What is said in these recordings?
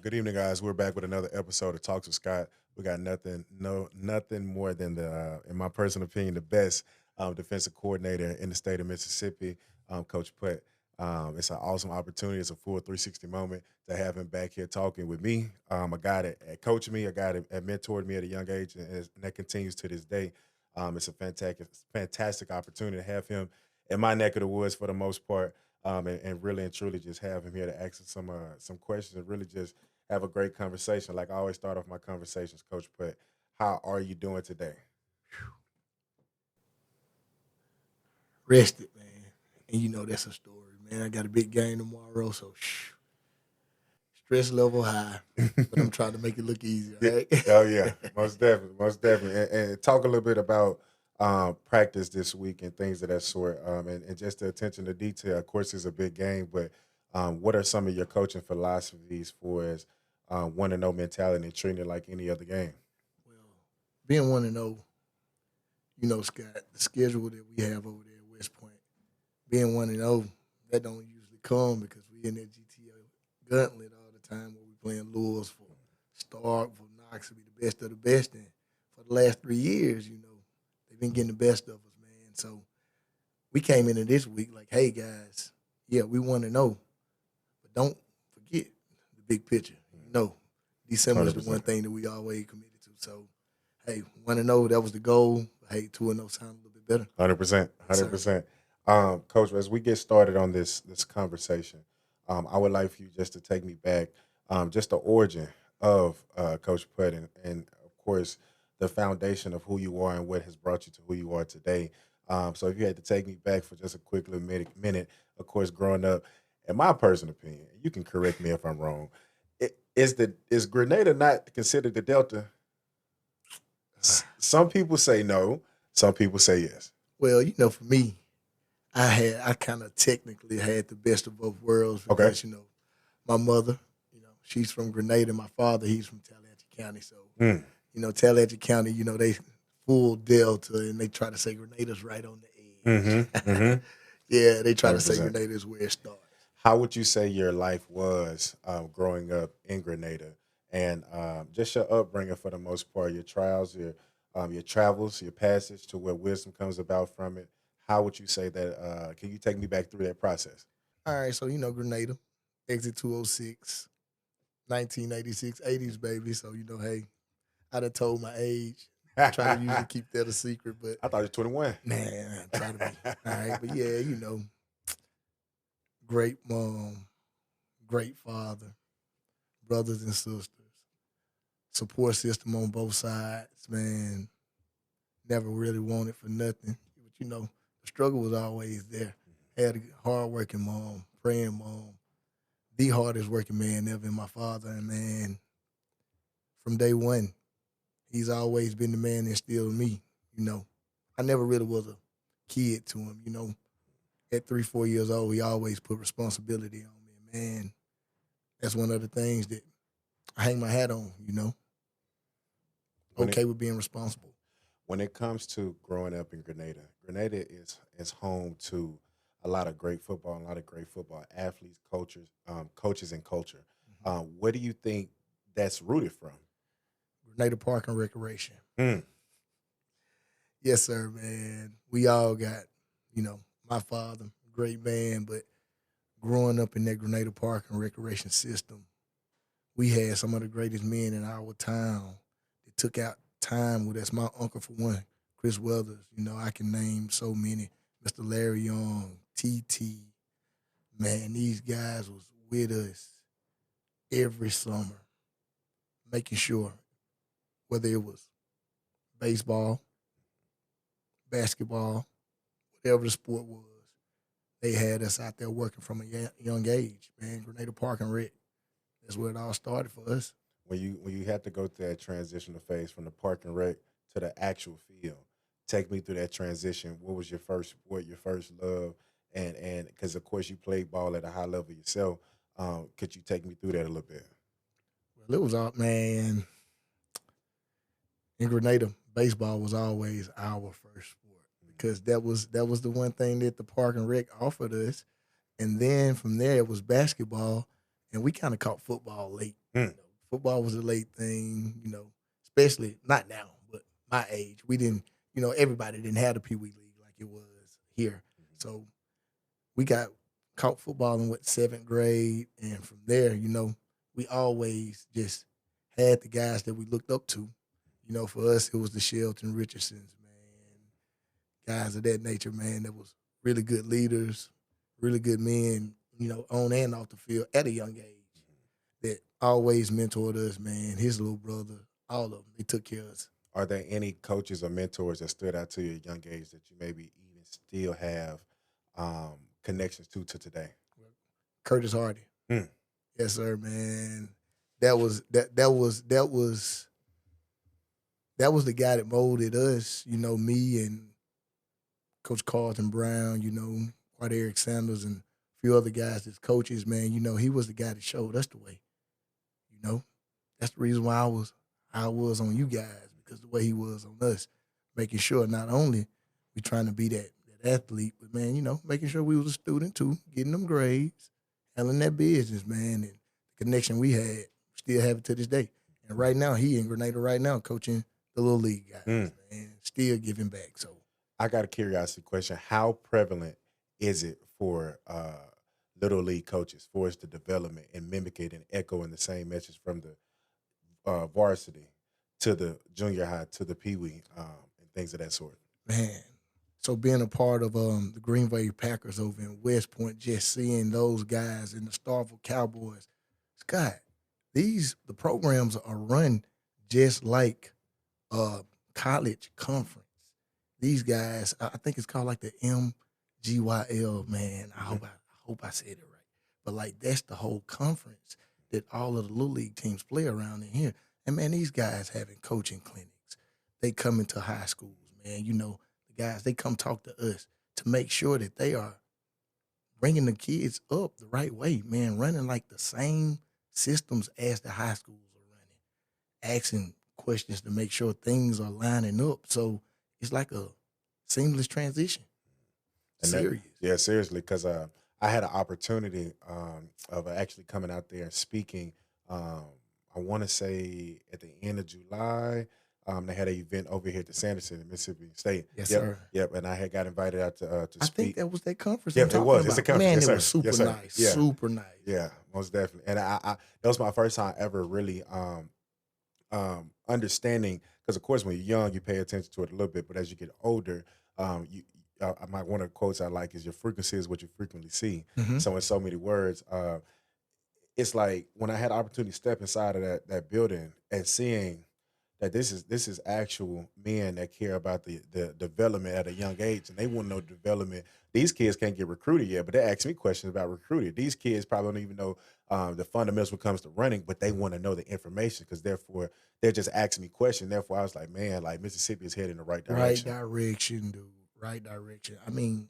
Good evening, guys. We're back with another episode of Talks with Scott. We got nothing more than in my personal opinion, the best defensive coordinator in the state of Mississippi, Coach Putt. It's an awesome opportunity. It's a full 360 moment to have him back here talking with me. A guy that coached me, a guy that mentored me at a young age, and that continues to this day. It's a fantastic opportunity to have him in my neck of the woods for the most part, and really and truly just have him here to ask us some questions and really just have a great conversation. Like I always start off my conversations, Coach Putt. How are you doing today? Rested, man. And you know that's a story, man. I got a big game tomorrow, so stress level high. But I'm trying to make it look easy, Yeah. right? Oh yeah, most definitely, most definitely. And talk a little bit about practice this week and things of that sort. And just the attention to detail. Of course, it's a big game, but what are some of your coaching philosophies for as one to know mentality and treating it like any other game? Well, being 1-0, Scott, the schedule that we have over there at West Point, being 1-0, that don't usually come because we in that GTO gauntlet all the time where we playing Lewis for Stark, for Knox to be the best of the best. And for the last 3 years, they've been getting the best of us, man. So we came into this week like, hey guys, yeah, we want to know, but don't forget the big picture. December is the one 100%. thing that we always committed to. So, hey, 1-0, that was the goal. Hey, 2-0 sound a little bit better. 100%, Yes, sir. 100%. Coach, as we get started on this conversation, I would like for you just to take me back, just the origin of Coach Putt, and of course the foundation of who you are and what has brought you to who you are today. So if you had to take me back for just a quick little minute, of course, growing up, in my personal opinion, you can correct me if I'm wrong. Is Grenada not considered the Delta? Some people say no, some people say yes. Well, for me, I kind of technically had the best of both worlds Okay. because my mother, she's from Grenada. My father, he's from Tallahatchie County. So Mm. Tallahatchie County, they full Delta, and they try to say Grenada's right on Mm-hmm. the edge. Mm-hmm. Yeah, they try to say 100%. Grenada is where it starts. How would you say your life was growing up in Grenada, and just your upbringing for the most part, your trials, your travels, your passage to where wisdom comes about from it? How would you say that? Can you take me back through that process? All right, so Grenada, exit 206, 1986, 80s, baby. So hey, I done told my age. I try to usually I keep that a secret, but thought it was 21. man, I try to be. All right, but yeah, great mom, great father, brothers and sisters, support system on both sides, man. Never really wanted for nothing. But the struggle was always there. Had a hard-working mom, praying mom, the hardest working man ever in my father. And man, from day one, he's always been the man that instilled in me. You know, I never really was a kid to him. At 3, 4 years old, he always put responsibility on me. Man, that's one of the things that I hang my hat on. When it Okay with being responsible. when it comes to growing up in Grenada, Grenada is home to a lot of great football, and a lot of great football athletes, coaches, and culture. Mhm. What do you think that's rooted from? Grenada Park and Recreation. Mm. Yes, sir, man. We all got, my father, great man, but growing up in that Grenada Park and Recreation system, we had some of the greatest men in our town that took out time with us. My uncle, for one, Chris Weathers. I can name so many. Mr. Larry Young, TT. Man, these guys was with us every summer, making sure whether it was baseball, basketball, whatever the sport was, they had us out there working from a young age. Man, Grenada Park and Rec. That's where it all started for us. When you had to go through that transitional phase from the park and rec to the actual field, take me through that transition. What your first love, and because of course you played ball at a high level yourself. Could you take me through that a little bit? Well, it was all, man, in Grenada, baseball was always our first sport because that was the one thing that the Park and Rec offered us. And then from there it was basketball, and we kind of caught football late. Hmm. Football was a late thing, especially not now, but my age. We didn't, everybody didn't have the Pee Wee League like it was here. So we got caught football in seventh grade, and from there, we always just had the guys that we looked up to. For us, it was the Shelton Richardsons, man, guys of that nature, man. That was really good leaders, really good men, on and off the field at a young age. That always mentored us, man. His little brother, all of them, they took care of us. Are there any coaches or mentors that stood out to you at a young age that you maybe even still have connections to today? Curtis Hardy. Hmm. Yes, sir, man. That was the guy that molded us, me and Coach Carlton Brown, Quad Eric Sanders and a few other guys as coaches, man. He was the guy that showed us the way. That's the reason why I was on you guys, because the way he was on us, making sure not only we trying to be that athlete, but man, making sure we was a student too, getting them grades, handling that business, man, and the connection we had, still have it to this day. And right now, he in Grenada right now coaching the little league guys, Hmm. man, still giving back. So I got a curiosity question. How prevalent is it for little league coaches for us to development and mimic it and echoing the same message from the varsity to the junior high to the pee wee and things of that sort? man. So being a part of the Green Bay Packers over in West Point, just seeing those guys and the Starville Cowboys, Scott, the programs are run just like college conference. These guys, I think it's called like the MGYL, man. I hope I said it right. But like that's the whole conference that all of the little league teams play around in here. And man, these guys having coaching clinics. They come into high schools, man. The guys, they come talk to us to make sure that they are bringing the kids up the right way, man, running like the same systems as the high schools are running, asking questions to make sure things are lining up. So it's like a seamless transition. And that, Serious. yeah, seriously, because I had an opportunity of actually coming out there and speaking. Um, I want to say at the end of July, they had an event over here at the Sanderson in Mississippi State. Yes, Yep, sir. yep. And I had got invited out to I think speak. that was that conference I'm Yep, it talking was. It's a about. conference. Man, Yes, it sir. was Yes, super sir. nice. Yeah, Super nice. yeah, most definitely. And that was my first time ever really understanding, because of course when you're young you pay attention to it a little bit, but as you get older, you one of the quotes I like is your frequency is what you frequently see. Hmm. So in so many words, it's like when I had the opportunity to step inside of that building and seeing that this is actual men that care about the development at a young age, and they want to know development. These kids can't get recruited yet, but they ask me questions about recruiting. These kids probably don't even know the fundamentals when it comes to running, but they want to know the information because therefore they're just asking me questions. Therefore, I was like, man, like Mississippi is heading in the right Right direction. direction, dude. Right direction. I mean,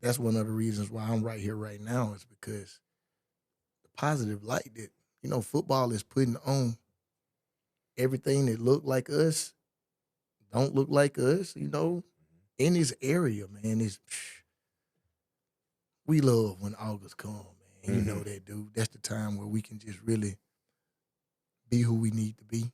that's one of the reasons why I'm right here right now is because the positive light that, football is putting on everything that look like us, don't look like us, in this area, man. We love when August come, man. You Hmm. know that, dude. That's the time where we can just really be who we need to be and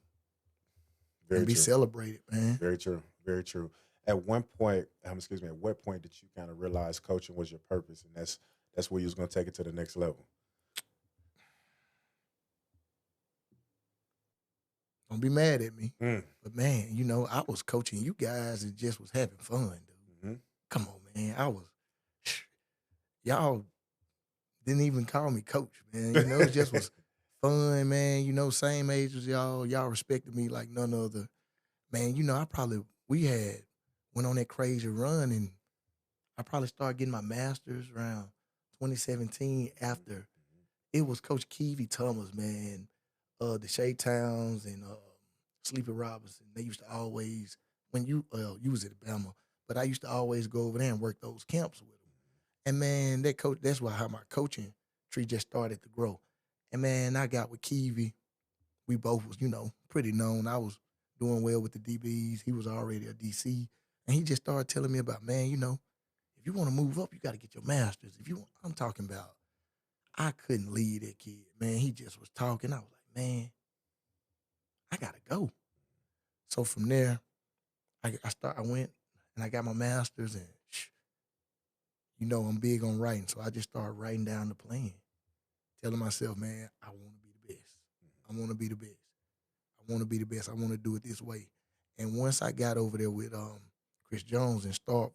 Very be true. celebrated, man. Very true. Very true. At one point, excuse me, at what point did you kind of realize coaching was your purpose, and that's where you was going to take it to the next level? Don't be mad at me. Mm. But man, I was coaching you guys and just was having fun, dude. Hmm. Come on, man. Y'all didn't even call me coach, man. It just was fun, man. Same age as y'all. Y'all respected me like none other. Man, we had went on that crazy run, and I probably started getting my master's around 2017 after it was Coach Keevy Thomas, man, the Shea Towns and Sleepy Robinson. They used to always, when you was at Alabama, but I used to always go over there and work those camps with them. And man, that coach, that's why how my coaching tree just started to grow. And man, I got with Keevy. We both was, pretty known. I was doing well with the DBs. He was already a DC. And he just started telling me about, man, if you want to move up, you got to get your master's. I'm talking about, I couldn't lead that kid, man. He just was talking. I was like, man, I gotta go. So from there, I went and I got my master's, and I'm big on writing. So I just started writing down the plan, telling myself, man, I want to be the best. I want to be the best. I want to be the best. I want to do it this way. And once I got over there with Chris Jones in Starkville,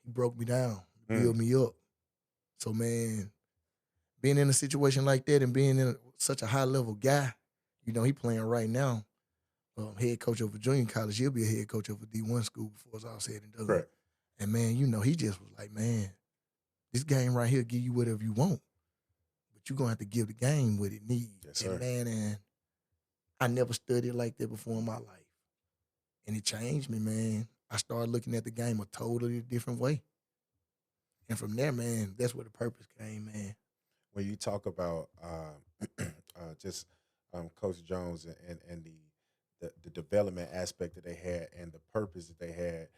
he broke me down, build me up. So man, being in a situation like that and being in such a high level guy, he playing right now, head coach of a junior college. He'll be a head coach of a D1 school before it's all said and done. Correct. And man, he just was like, man, this game right here give you whatever you want, but you're gonna have to give the game what it needs. Yes, sir. And I never studied like that before in my life. And it changed me, man. I started looking at the game a totally different way. And from there, man, that's where the purpose came, man. When you talk about just Coach Jones and the development aspect that they had and the purpose that they had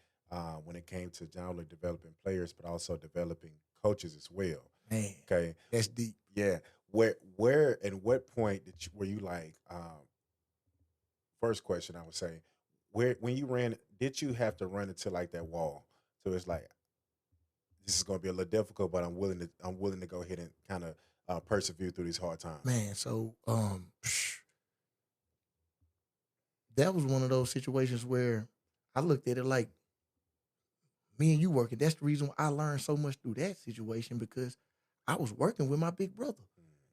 when it came to not only developing players but also developing coaches as well. Man, okay, that's deep. Yeah, where and what point were you like? First question, I would say, when you ran, did you have to run into like that wall? So it's like, this is going to be a little difficult, but I'm willing to go ahead and kind of persevere through these hard times. Man, so that was one of those situations where I looked at it like me and you working. That's the reason why I learned so much through that situation, because I was working with my big brother.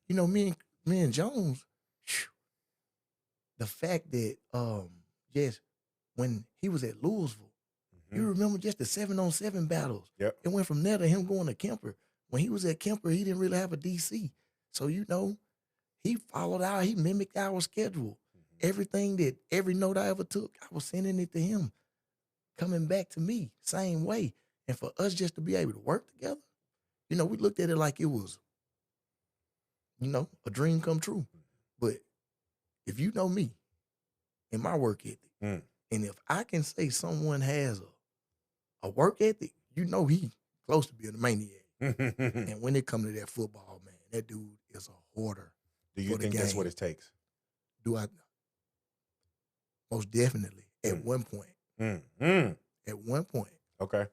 Me and Jones, the fact that just when he was at Louisville, you remember just the 7-on-7 battles. Yep. It went from there to him going to Kemper. When he was at Kemper, he didn't really have a DC. So, he followed he mimicked our schedule. Every note I ever took, I was sending it to him, coming back to me, same way. And for us just to be able to work together, we looked at it like it was, a dream come true. But if you know me and my work ethic, and if I can say someone has a work ethic, he close to being a maniac. And when it comes to that football, man, that dude is a hoarder. Do you think that's what it takes? Do I? Most definitely. At one point. At one point. Okay.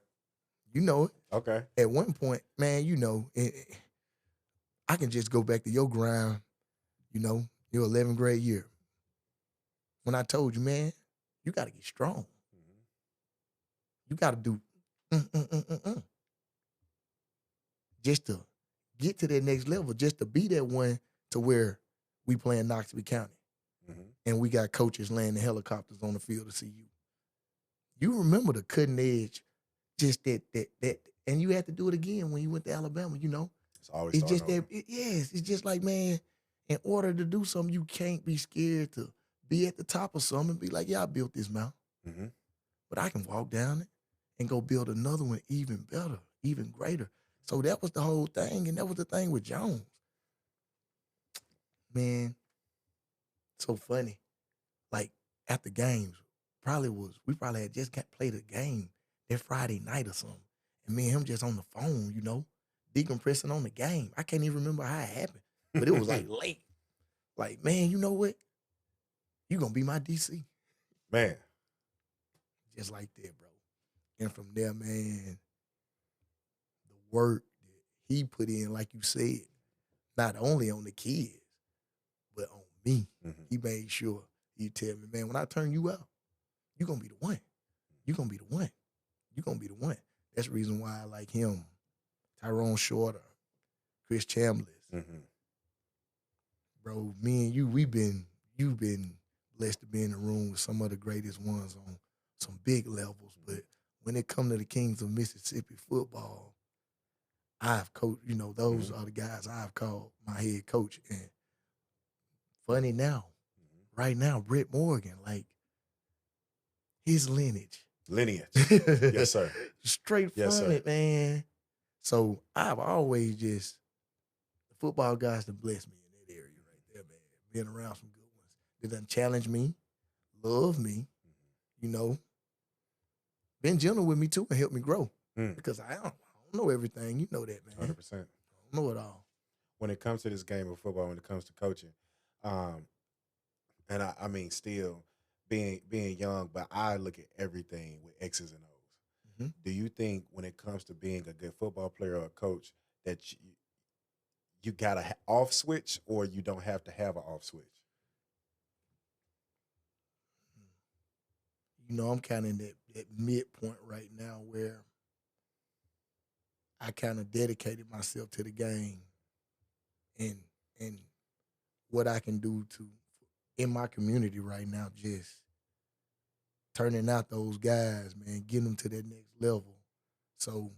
You know it. Okay. At one point, man, I can just go back to your grind, your 11th grade year. When I told you, man, you got to get strong. You got to do just to get to that next level, just to be that one to where we play in Knoxville County. And we got coaches landing helicopters on the field to see you. You remember the cutting edge, just that, and you had to do it again when you went to Alabama, It's always It's just that, it's just like, man, in order to do something, you can't be scared to be at the top of something and be like, yeah, I built this mountain. But I can walk down it and go build another one even better, even greater. So that was the whole thing, and that was the thing with Jones. Man, so funny. Like, after games, we probably had just played a game that Friday night or something. And me and him just on the phone, decompressing on the game. I can't even remember how it happened, but it was like late. Like, man, you know what? You gonna be my DC. Man. Just like that, bro. And from there, man, the work that he put in, like you said, not only on the kids, but on me. He made sure he tell me, man, when I turn you out, you're going to be the one. You're going to be the one. You're going to be the one. That's the reason why I like him, Tyrone Shorter, Chris Chambliss. Bro, me and you, you've been blessed to be in the room with some of the greatest ones on some big levels. But when it comes to the Kings of Mississippi football, I've coached, those are the guys I've called my head coach. And funny now, right now, Brett Morgan, like, his lineage. Yes, sir. Straight from it, man. So I've always the football guys that blessed me in that area right there, man. Being around some good ones. They done challenge me, love me, been gentle with me too and help me grow. Because I don't know everything. You know that, man. 100%. I don't know it all. when it comes to this game of football, when it comes to coaching, um, and I mean, still being young, but I look at everything with X's and O's. Mhm. Do you think when it comes to being a good football player or a coach that you got a off switch, or you don't have to have an off switch? I'm kind of in that midpoint right now where I kind of dedicated myself to the game and and what I can do to in my community right now, just turning out those guys, man, getting them to that next level. So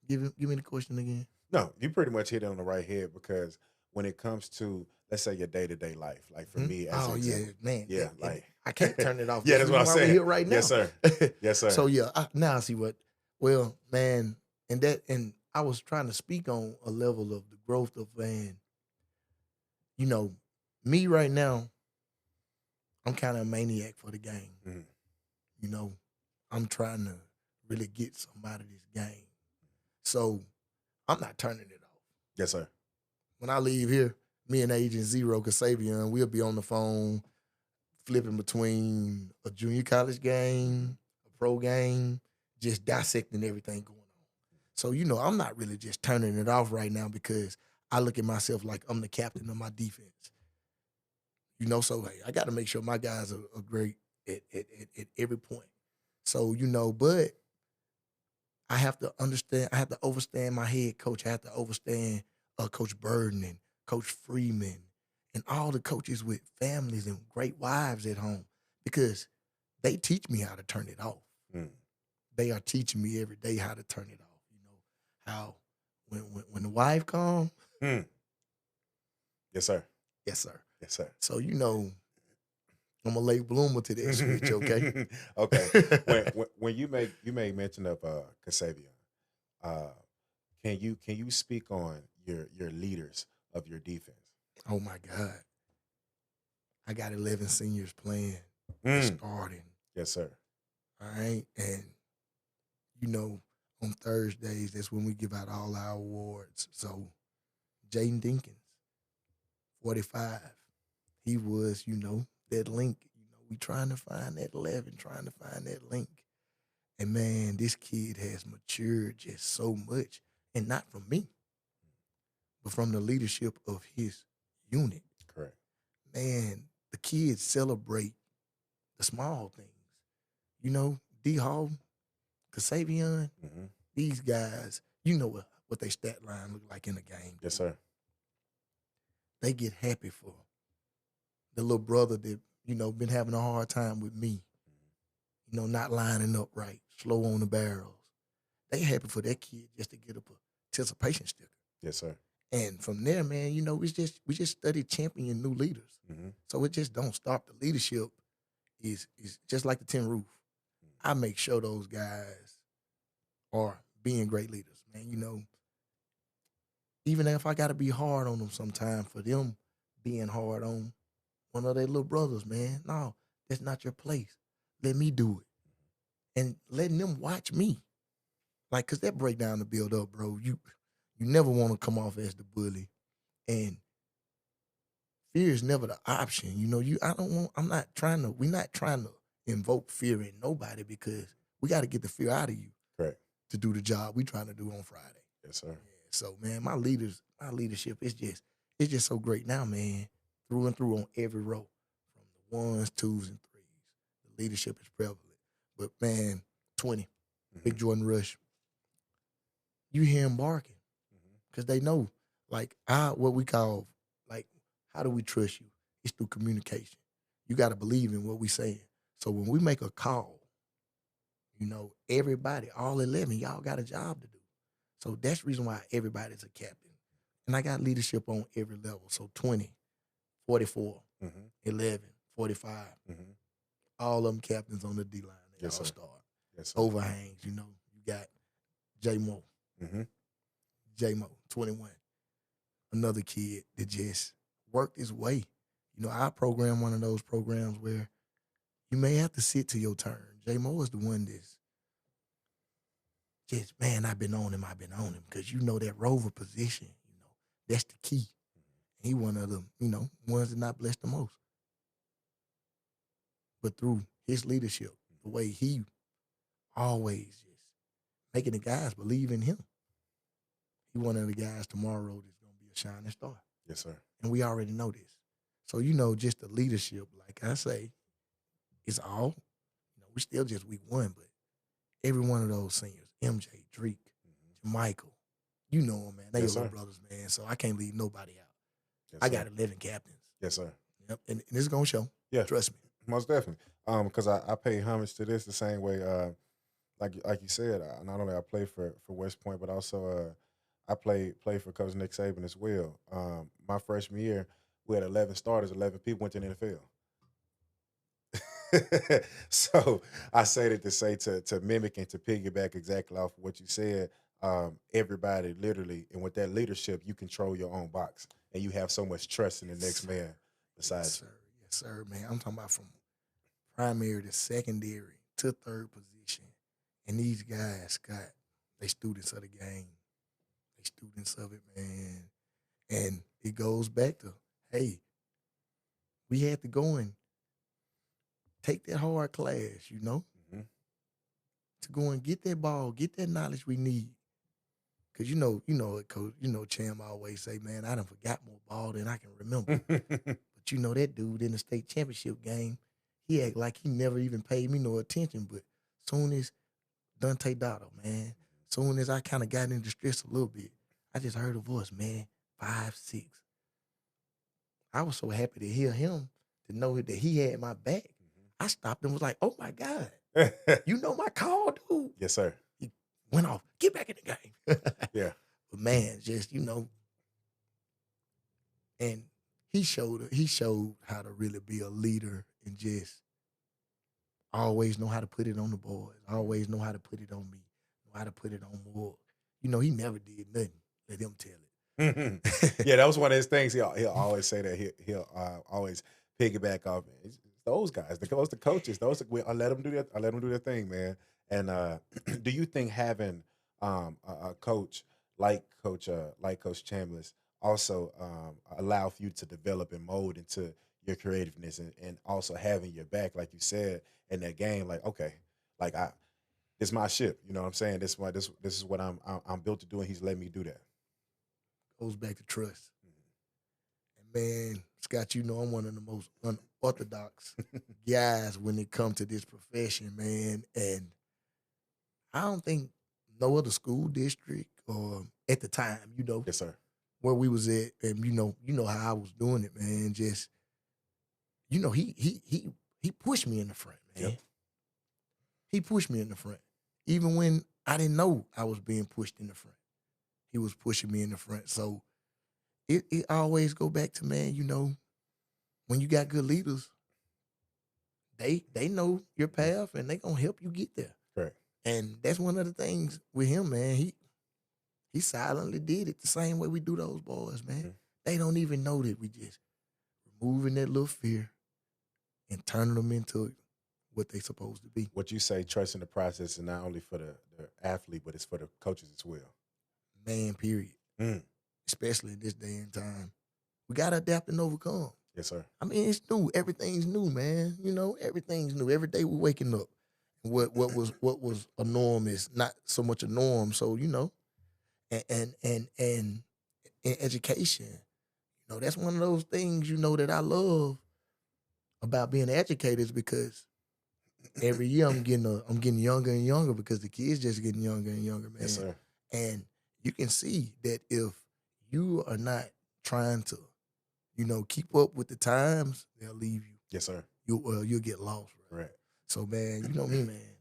give me the question again. No, you pretty much hit it on the right head, because when it comes to, let's say, your day to day life, like for Mhm. me as an Oh yeah, example, man, yeah, like I can't turn it off. yeah, That's that's the what reason I'm why we're saying. here right Yes, now. sir. Yes, sir. So yeah, now I see what. Well, man, and I was trying to speak on a level of the growth of, man. You know, me right now, I'm kind of a maniac for the game. Mhm. You know, I'm trying to really get some out of this game. So I'm not turning it off. Yes, sir. When I leave here, me and Agent Zero Kasabian, we'll be on the phone flipping between a junior college game, a pro game, just dissecting everything going on. So, I'm not really just turning it off right now because I look at myself like I'm the captain of my defense. So hey, I got to make sure my guys are great at every point. So, but I have to understand, I have to overstand my head coach. I have to overstand Coach Burden and Coach Freeman and all the coaches with families and great wives at home, because they teach me how to turn it off. Mm. They are teaching me every day how to turn it off. How when the wife comes, Mm. Yes, sir. yes, sir. Yes, sir. So I'm a late bloomer to that switch, okay? Okay. When you made mention of Kasabian, uh, can you speak on your leaders of your defense? Oh my God. I got 11 seniors playing and Mm. starting. Yes, sir. All right. And you know, on Thursdays, that's when we give out all our awards. So Jaden Dinkins, 45. He was, that link. We trying to find that 11, trying to find that link. And man, this kid has matured just so much. And not from me, but from the leadership of his unit. Correct. Man, the kids celebrate the small things. D Hall, Kasabian, Mm-hmm. these guys, what their stat line look like in the game. Yes, sir. They get happy for the little brother that, been having a hard time with me, not lining up right, slow on the barrels. They happy for that kid just to get a participation sticker. Yes, sir. And from there, man, we just study champion new leaders. Mm-hmm. So it just don't stop. The leadership is just like the tin roof. I make sure those guys are being great leaders, man. Even if I got to be hard on them sometime for them being hard on one of their little brothers, man. No, that's not your place. Let me do it. And letting them watch me. Like, cause that break down the build up, bro. You never want to come off as the bully. And fear is never the option. We're not trying to invoke fear in nobody, because we got to get the fear out of you. Correct. To do the job we trying to do on Friday. Yes, sir. Yeah, so man, my leadership is just so great now, man. Through and through on every row. From the ones, twos, and threes. The leadership is prevalent. But man, 20, Big Jordan Rush. You hear him barking. Because they know, like, what we call, like, how do we trust you? It's through communication. You got to believe in what we saying. So when we make a call, everybody, all 11, y'all got a job to do. So that's the reason why everybody's a captain. And I got leadership on every level. So 20, 44, 11, 45. All of them captains on the D line. They Yes, all sir. start. Yes, sir. Overhangs, you got J Mo. J Mo, 21. Another kid that just worked his way. I program one of those programs where you may have to sit to your turn. J Mo is the one that's just, man, I've been on him, because you know that rover position, that's the key. And he one of them, ones that not blessed the most. But through his leadership, the way he always just making the guys believe in him, he one of the guys tomorrow that's gonna be a shining star. Yes, sir. And we already know this. So, just the leadership, like I say, it's all, we still just week 1, but every one of those seniors, MJ, Drake, Michael, you know them, man. They Yes, your sir. little brothers, man. So I can't leave nobody out. Yes, I sir. got 11 captains. Yes, sir. Yep. And it's going to show. Yeah. Trust me. Most definitely. Because I pay homage to this the same way, like you said, not only I play for West Point, but also I play for Coach Nick Saban as well. My freshman year, we had 11 starters, 11 people went to the NFL. So I say that to say to mimic and to piggyback exactly off of what you said. Everybody literally, and with that leadership, you control your own box, and you have so much trust in the next man besides Yes, sir. Yes, sir, man. I'm talking about from primary to secondary to third position. And these guys they students of the game. They students of it, man. And it goes back to, hey, we had to go and take that hard class, Mhm. to go and get that ball, get that knowledge we need. Cause it, Coach, Cham always say, man, I done forgot more ball than I can remember. But that dude in the state championship game, he act like he never even paid me no attention. But soon as Dante Dotto, man, soon as I kind of got into stress a little bit, I just heard a voice, man, 5'6". I was so happy to hear him, to know that he had my back. I stopped and was like, oh my God, you know my call, dude. Yes, sir. He went off, get back in the game. Yeah. But man, just, and he showed how to really be a leader and just always know how to put it on the boys, always know how to put it on me, know how to put it on more. He never did nothing. Let him tell it. Yeah, that was one of his things. He'll always say that he'll always piggyback off. It's those guys, the coaches. I let them do that. I let them do their thing, man. And do you think having a coach like Coach Chambliss also allow for you to develop and mold into your creativeness and also having your back, like you said in that game? Like, okay, like it's my ship. You know what I'm saying? This is what I'm built to do, and he's letting me do that. Goes back to trust. And man, Scott, I'm one of the most unorthodox guys when it comes to this profession, man. And I don't think no other school district or at the time, Yes, sir. where we was at, and how I was doing it, man. Just he pushed me in the front, man. Yep. He pushed me in the front, even when I didn't know I was being pushed in the front. He was pushing me in the front, so it always go back to, man. When you got good leaders, they know your path and they gonna help you get there. Correct. And that's one of the things with him, man. He silently did it the same way we do those boys, man. Mm-hmm. They don't even know that we just removing that little fear and turning them into what they supposed to be. What you say, trusting the process, is not only for the athlete, but it's for the coaches as well. Man, period. Especially in this day and time, we gotta adapt and overcome. Yes, sir. I mean, it's new. Everything's new, man. Everything's new. Every day we're waking up. What was a norm is not so much a norm. So and in education, that's one of those things that I love about being educated, is because every year I'm getting younger and younger, because the kids just getting younger and younger, man. Yes, sir. And you can see that if you are not trying to, keep up with the times, they'll leave you. Yes, sir. You'll get lost. Right. So, man, you know me, man.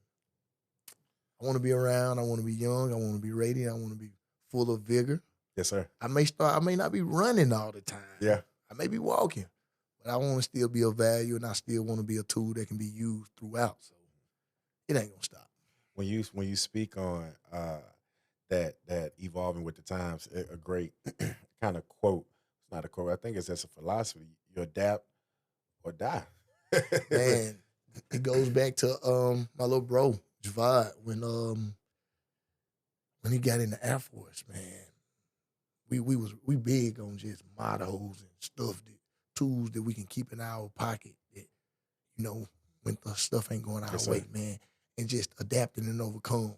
I want to be around. I want to be young. I want to be radiant. I want to be full of vigor. Yes, sir. I may not be running all the time. Yeah. I may be walking, but I want to still be of value, and I still want to be a tool that can be used throughout. So it ain't gonna stop. When you speak on that evolving with the times, a great kind of quote. It's not a quote. I think it's just a philosophy. You adapt or die. Man, it goes back to my little bro Javad, when when he got in the Air Force, man, we big on just mottos and stuff that tools that we can keep in our pocket that, you know, when the stuff ain't going our Yes, way, sir. man, and just adapting and overcome.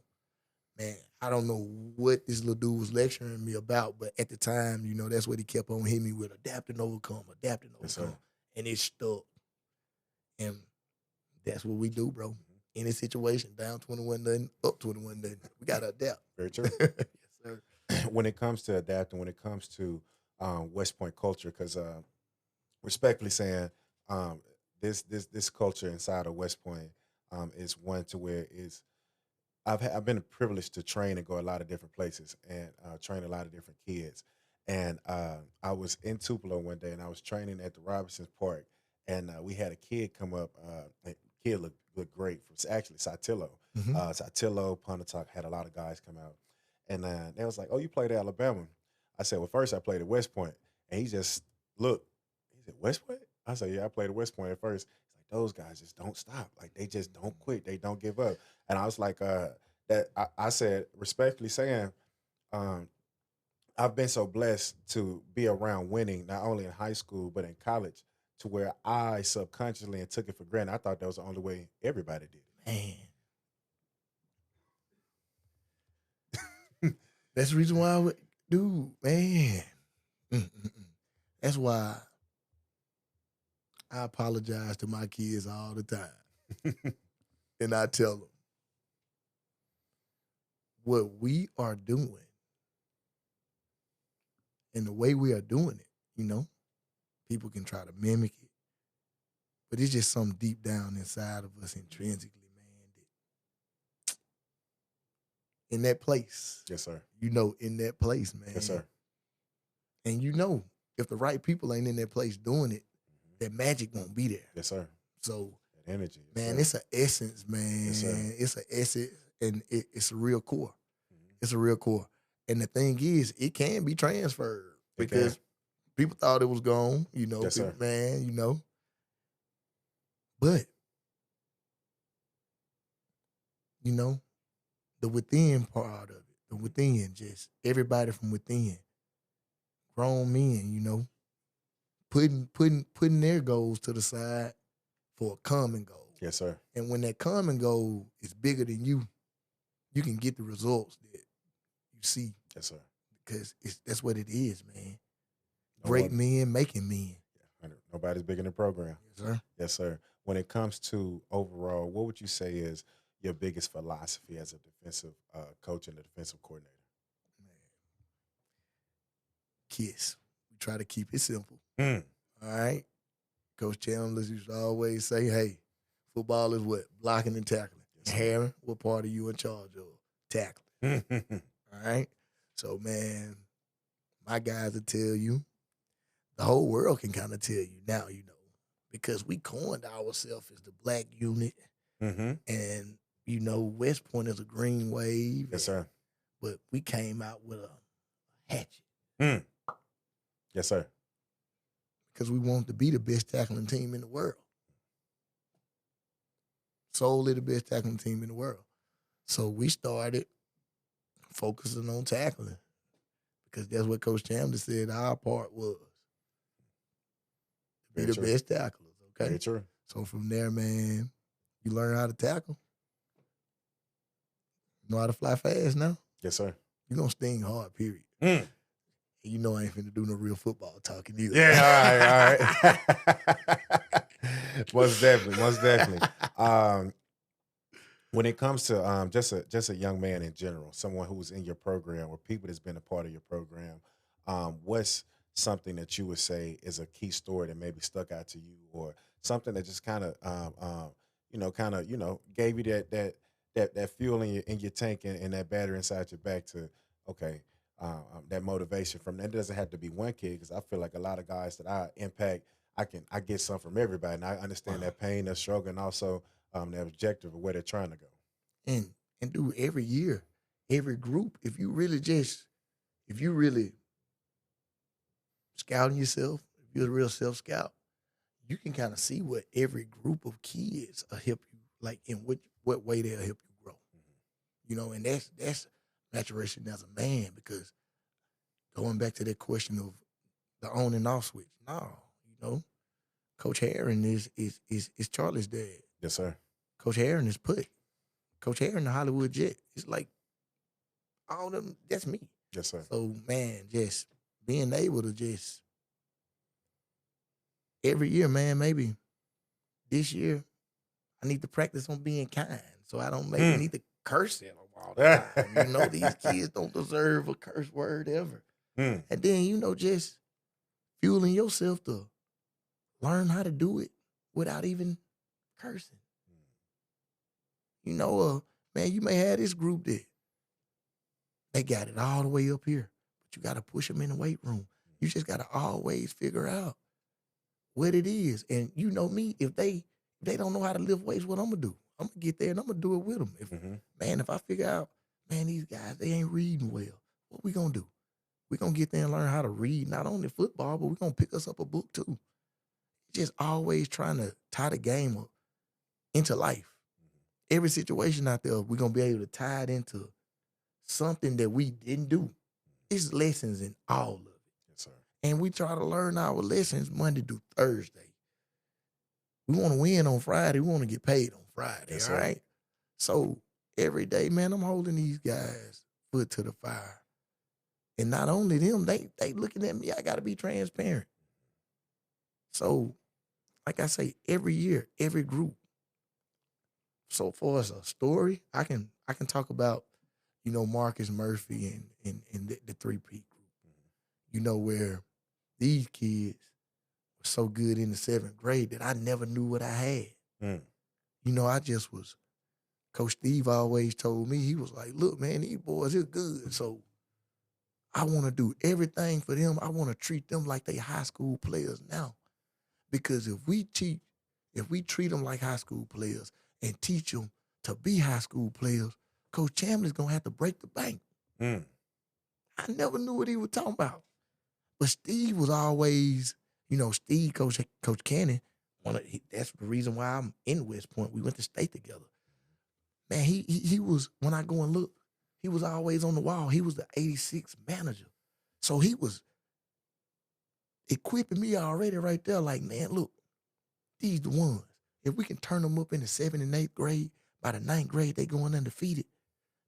Man, I don't know what this little dude was lecturing me about, but at the time, you know, that's what he kept on hitting me with: adapt and overcome, adapt and Yes, overcome, sir. and it stuck. And that's what we do, bro. Any situation, down 21 nothing, up 21 nothing, we gotta adapt. Very true. Yes, sir. When it comes to adapting, when it comes to West Point culture, because respectfully saying, um, this culture inside of West Point is one to where is I've been privileged to train and go a lot of different places and train a lot of different kids. And I was in Tupelo one day and I was training at the Robinsons Park, and we had a kid come up. A kid looked great from actually Saltillo. Mm-hmm. Saltillo, Pontotoc had a lot of guys come out, and they was like, "Oh, you played at Alabama?" I said, "Well, first I played at West Point," and he just looked. He said, "West Point?" I said, "Yeah, I played at West Point at first." He's like, "Those guys just don't stop. Like they just don't quit. They don't give up." And I was like, that I said, respectfully saying, um, I've been so blessed to be around winning, not only in high school, but in college, to where I subconsciously and took it for granted. I thought that was the only way everybody did Man, that's the reason why dude, man. Mm-mm-mm. That's why I apologize to my kids all the time. it. And I tell them what we are doing and the way we are doing it, you know, people can try to mimic it, but it's just something deep down inside of us intrinsically, man, that in that place, Yes, sir. you know, in that place, man. Yes, sir. And you know, if the right people ain't in that place doing it, that magic won't be there. Yes, sir. So, That energy. Yes, man, sir. it's an essence, man. Yes, sir. It's an essence, and it's a real core. Mhm. It's a real core. And the thing is, it can be transferred It because people thought it was gone, you know, Yes, people, sir. man, you know. But, you know, the within part of it, the within, just everybody from within, grown men, you know, putting their goals to the side for a common goal. Yes, sir. And when that common goal is bigger than you can get the results that you see Yes, sir. because that's what it is, man. No Great one- men making men. Nobody's big in the program. Yes, sir. Yes, sir. When it comes to overall, what would you say is your biggest philosophy as a defensive coach and a defensive coordinator? Man. KISS. We try to keep it simple. Mm. All right. Coach Chandler used to always say, hey, football is what? Blocking and tackling. Yes, sir. Harry, what part are you in charge of? Tackling. All right. So, man, my guys will tell you, the whole world can kind of tell you now, you know, because we coined ourselves as the black unit. Mm-hmm. And, you know, West Point is a green wave. Yes, sir. But we came out with a hatchet. Mm. Yes, sir. Because we wanted to be the best tackling team in the world. Solely the best tackling team in the world. So we started focusing on tackling because that's what Coach Chandler said our part was. Be Very the true. best tacklers, okay? Very true. So from there, man, you learn how to tackle. You know how to fly fast now? Yes, sir. You're going to sting hard, period. Mm. And you know I ain't finna do no real football talking either. Yeah, all right. Most definitely, most definitely. When it comes to just a young man in general, someone who's in your program or people that's been a part of your program, what's something that you would say is a key story that maybe stuck out to you, or something that just kind of gave you that fuel in your tank and that battery inside your back to okay. That motivation from that doesn't have to be one kid, because I feel like a lot of guys that I impact, I get some from everybody, and I understand that pain, that struggle, and also the objective of where they're trying to go. And do every year, every group, if you really scouting yourself, if you're a real self-scout, you can kind of see what every group of kids will help you, like in what way they'll help you grow. You know, and that's maturation as a man, because going back to that question of the on and off switch, no, Coach Herring is Charlie's dad. Yes, sir. Coach Herring is Putt. Coach Herring, the Hollywood Jet. It's like all of them. That's me. Yes, sir. So man, just being able to just every year, man, maybe this year I need to practice on being kind, so I don't maybe need to curse at them all the time. These kids don't deserve a curse word ever. And then just fueling yourself to learn how to do it without even cursing. Man, you may have this group that they got it all the way up here, but you got to push them in the weight room. You just got to always figure out what it is. And you know me, if they don't know how to lift weights, what I'm gonna do? I'm gonna get there and I'm gonna do it with them. If I figure out, man, these guys, they ain't reading well, what we gonna do? We gonna get there and learn how to read, not only football, but we gonna pick us up a book too. Just always trying to tie the game up into life. Every situation out there, we're gonna be able to tie it into something that we didn't do. It's lessons in all of it. Yes, sir. And we try to learn our lessons Monday through Thursday. We want to win on Friday. We want to get paid on Friday. Yes, all sir. right. So every day, man, I'm holding these guys' foot to the fire. And not only them, they looking at me. I gotta be transparent. So, like I say, every year, every group. So far as a story, I can talk about, Marcus Murphy and the 3P group. Where these kids were so good in the 7th grade that I never knew what I had. I just was. Coach Steve always told me, he was like, look, man, these boys are good. So I want to do everything for them. I want to treat them like they high school players now. Because if we treat them like high school players and teach them to be high school players, Coach Chambliss going to have to break the bank. I never knew what he was talking about. But Steve was always, Steve, Coach Cannon, that's the reason why I'm in West Point. We went to state together. Man, he was, when I go and look, he was always on the wall. He was the 86 manager. So he was equipping me already right there. Like, man, look, these the ones. If we can turn them up in the 7th and 8th grade, by the 9th grade, they going undefeated.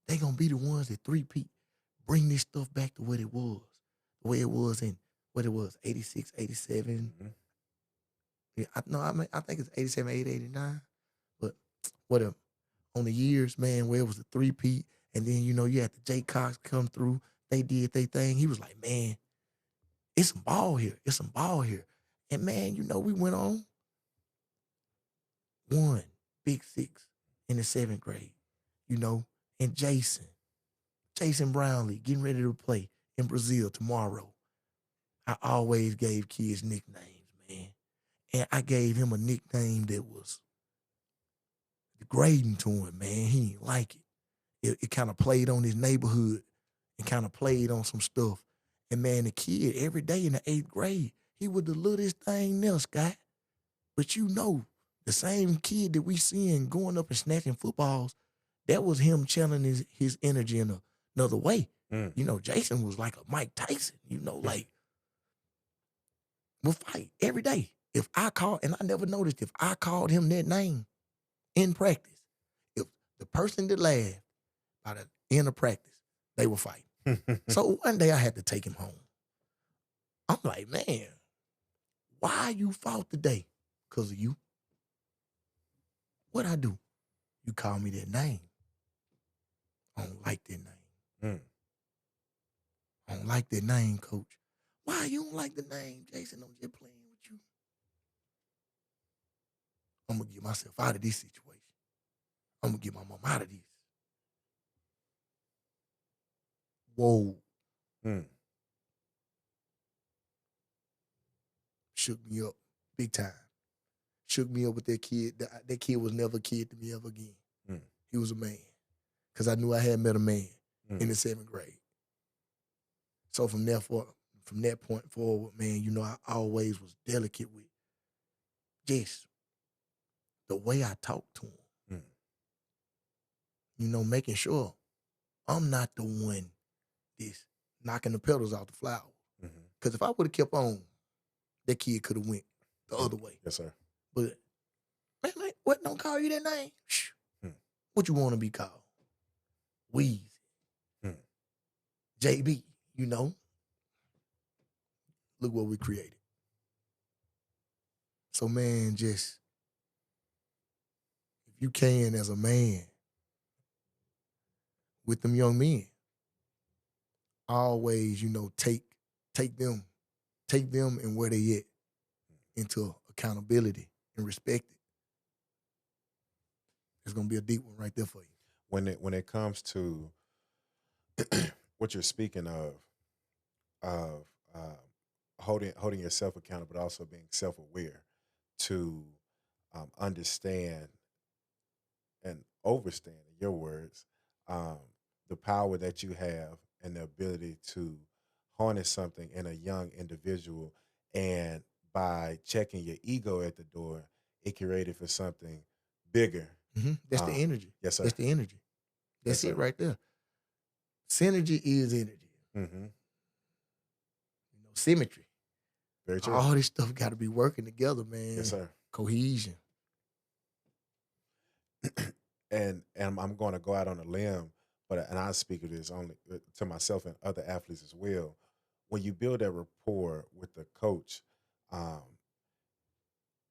They going to be the ones that 3P bring this stuff back to what it was. The way it was in, 86, 87. Yeah, I think it's 87, 88, 89. But whatever. On the years, man, where it was the 3P, and then, you had the J. Cox come through. They did their thing. He was like, man, it's some ball here. It's some ball here. And, man, we went on. One Big 6 in the 7th grade, and Jason Brownlee getting ready to play in Brazil tomorrow. I always gave kids nicknames, man. And I gave him a nickname that was degrading to him, man. He didn't like it. It kind of played on his neighborhood and kind of played on some stuff. And, man, the kid, every day in the 8th grade, he was the littlest thing there, Scott. But the same kid that we seeing going up and snatching footballs, that was him channeling his energy in another way. Jason was like a Mike Tyson, like, we'll fight every day. If I called, and I never noticed, if I called him that name in practice, if the person that laughed by the end of practice, they would fight. So one day I had to take him home. I'm like, man, why you fought today? Because of you. What I do? You call me that name. I don't like that name. I don't like that name, Coach. Why you don't like the name, Jason? I'm just playing with you. I'm going to get myself out of this situation. I'm going to get my mom out of this. Whoa. Shook me up big time. Shook me up with that kid. That kid was never a kid to me ever again. He was a man. Because I knew I had met a man in the 7th grade. So from that point forward, man, I always was delicate with just the way I talked to him. Making sure I'm not the one that's knocking the petals off the flower. Mm-hmm. Because if I would have kept on, that kid could have went the other way. Yes, sir. But man, like, what? Don't call you that name. Shh. Hmm. What you want to be called? Weezy, JB. You know. Look what we created. So man, just if you can, as a man, with them young men, always, take them and where they at into accountability and respect it. It's gonna be a deep one right there for you. When it comes to what you're speaking of holding yourself accountable, but also being self aware to understand and overstand, in your words, um, the power that you have and the ability to harness something in a young individual, and by checking your ego at the door, it created for something bigger. That's the energy. Yes, sir. That's the energy. That's Yes, it sir. right there. Synergy is energy. Mm-hmm. Symmetry. Very true. All this stuff got to be working together, man. Yes, sir. Cohesion. And I'm going to go out on a limb, and I speak of this only to myself and other athletes as well. When you build that rapport with the coach, um,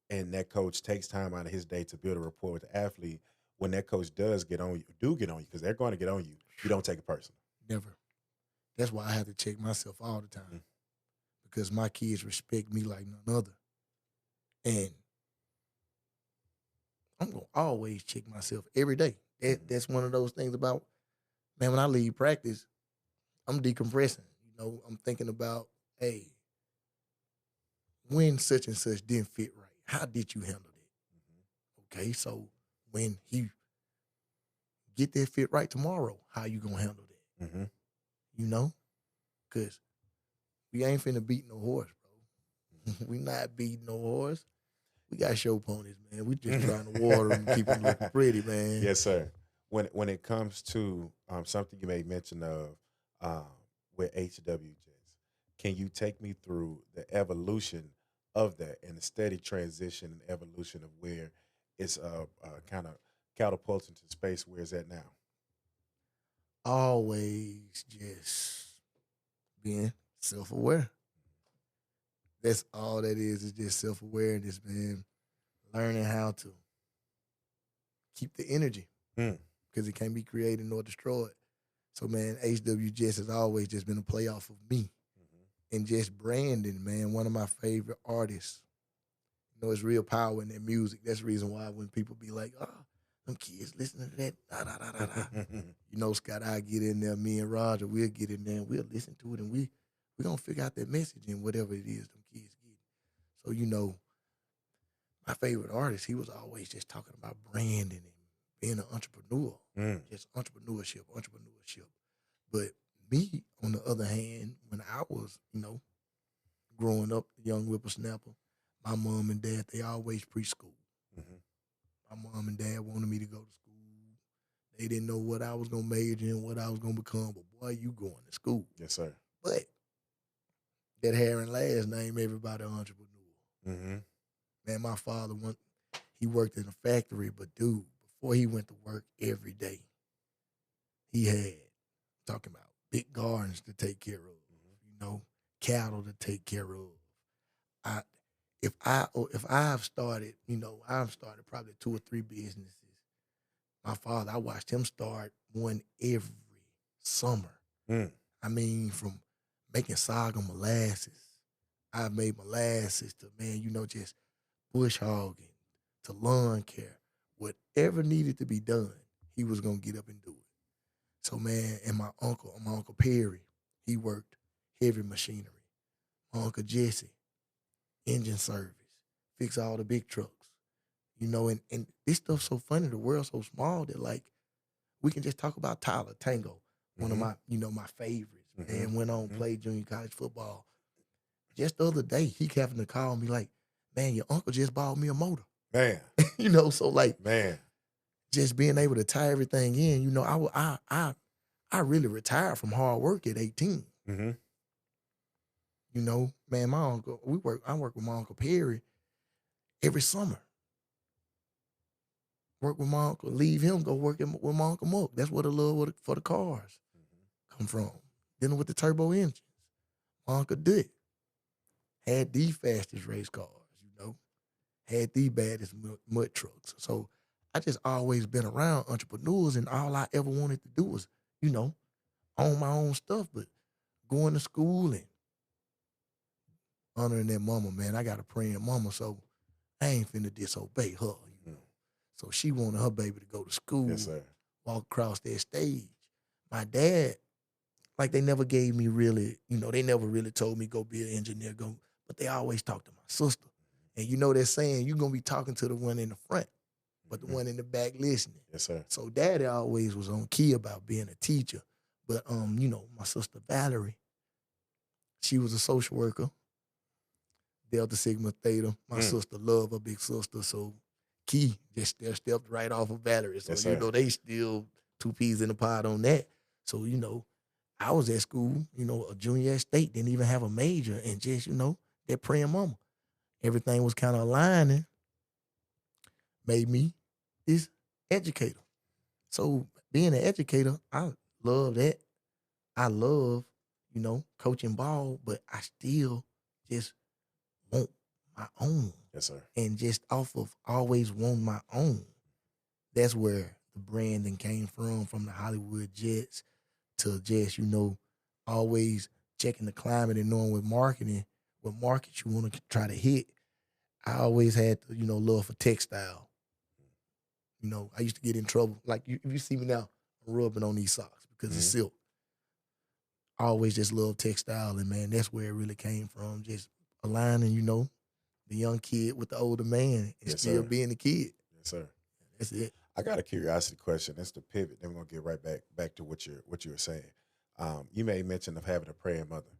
and that coach takes time out of his day to build a rapport with the athlete, when that coach does get on you, because they're going to get on you, you don't take it personal. Never. That's why I have to check myself all the time, because my kids respect me like none other. And I'm going to always check myself every day. That's one of those things about, man, when I leave practice, I'm decompressing. I'm thinking about, hey, when such and such didn't fit right, how did you handle it? Okay, so when he get that fit right tomorrow, how you going to handle that? Because we ain't finna beat no horse, bro. We not beating no horse. We got show ponies, man. We just trying to water them and keep them looking pretty, man. Yes, sir. When it comes to something you made mention of with HWJs, can you take me through the evolution of that and the steady transition and evolution of where it's kind of catapulting to space where it's at now? Always just being self-aware. That's all that is just self-awareness, man. Learning how to keep the energy, because it can't be created nor destroyed. So, man, HWJS has always just been a playoff of me. And just Brandon, man, one of my favorite artists. It's real power in their music. That's the reason why when people be like, oh, them kids listening to that, da, da, da, da, da. Scott, I get in there, me and Roger, we'll get in there and we'll listen to it, and we're going to figure out that message and whatever it is them kids get. So, my favorite artist, he was always just talking about branding and being an entrepreneur, just entrepreneurship. But me, on the other hand, when I was, growing up, a young whippersnapper, my mom and dad, they always preschool. My mom and dad wanted me to go to school. They didn't know what I was going to major in, what I was going to become, but boy, you going to school. Yes, sir. But that hair and last name, everybody entrepreneur. Man, my father, he worked in a factory, but dude, before he went to work every day, he had, talking about big gardens to take care of, cattle to take care of. If I've started, I've started probably 2 or 3 businesses. My father, I watched him start one every summer. I mean, from making saga molasses, I've made molasses to, man, just bush hogging to lawn care. Whatever needed to be done, he was gonna get up and do it. So, man, and my uncle Perry, he worked heavy machinery. My uncle Jesse, engine service, fix all the big trucks. And this stuff's so funny. The world's so small that, like, we can just talk about Tyler Tango, one of my, my favorites, and went on played junior college football. Just the other day, he happened to call me like, man, your uncle just bought me a motor. Man. So like, man, just being able to tie everything in, I I really retired from hard work at 18. Mm-hmm. You know, man, my uncle, I work with my Uncle Perry every summer. Work with my uncle, leave him, go work with my Uncle Mook. That's where the love for the cars come from. Dealing with the turbo engines. My Uncle Dick had the fastest race cars, you know, had the baddest mud trucks. So I just always been around entrepreneurs, and all I ever wanted to do was, you know, own my own stuff, but going to school and honoring that mama, man. I got a praying mama, so I ain't finna disobey her, you know. So she wanted her baby to go to school, Yes, sir. walk across that stage. My dad, like they never gave me really, you know, they never really told me go be an engineer, but they always talked to my sister. And you know they're saying you're gonna be talking to the one in the front, but the one in the back listening. Yes, sir. So daddy always was on key about being a teacher. But you know, my sister Valerie, she was a social worker. Delta Sigma Theta. My sister loved her big sister, so Key just stepped right off of Valerie. So, Yes, you sir. know, they still two peas in the pod on that. So, you know, I was at school, you know, a junior at state, didn't even have a major, and just, you know, that praying mama. Everything was kind of aligning, made me this educator. So being an educator, I love that. I love, you know, coaching ball, but I still just want my own. Yes, sir. And just off of always want my own. That's where the branding came from the Hollywood Jets to just, you know, always checking the climate and knowing what market you want to try to hit. I always had the, you know, love for textile. You know, I used to get in trouble. Like if you see me now, I'm rubbing on these socks because it's silk. I always just love textile, and man, that's where it really came from. Just aligning, you know, the young kid with the older man and still being the kid. Yes, sir. That's it. I got a curiosity question. That's the pivot. Then we're gonna get right back to what you were saying. You made mention of having a praying mother.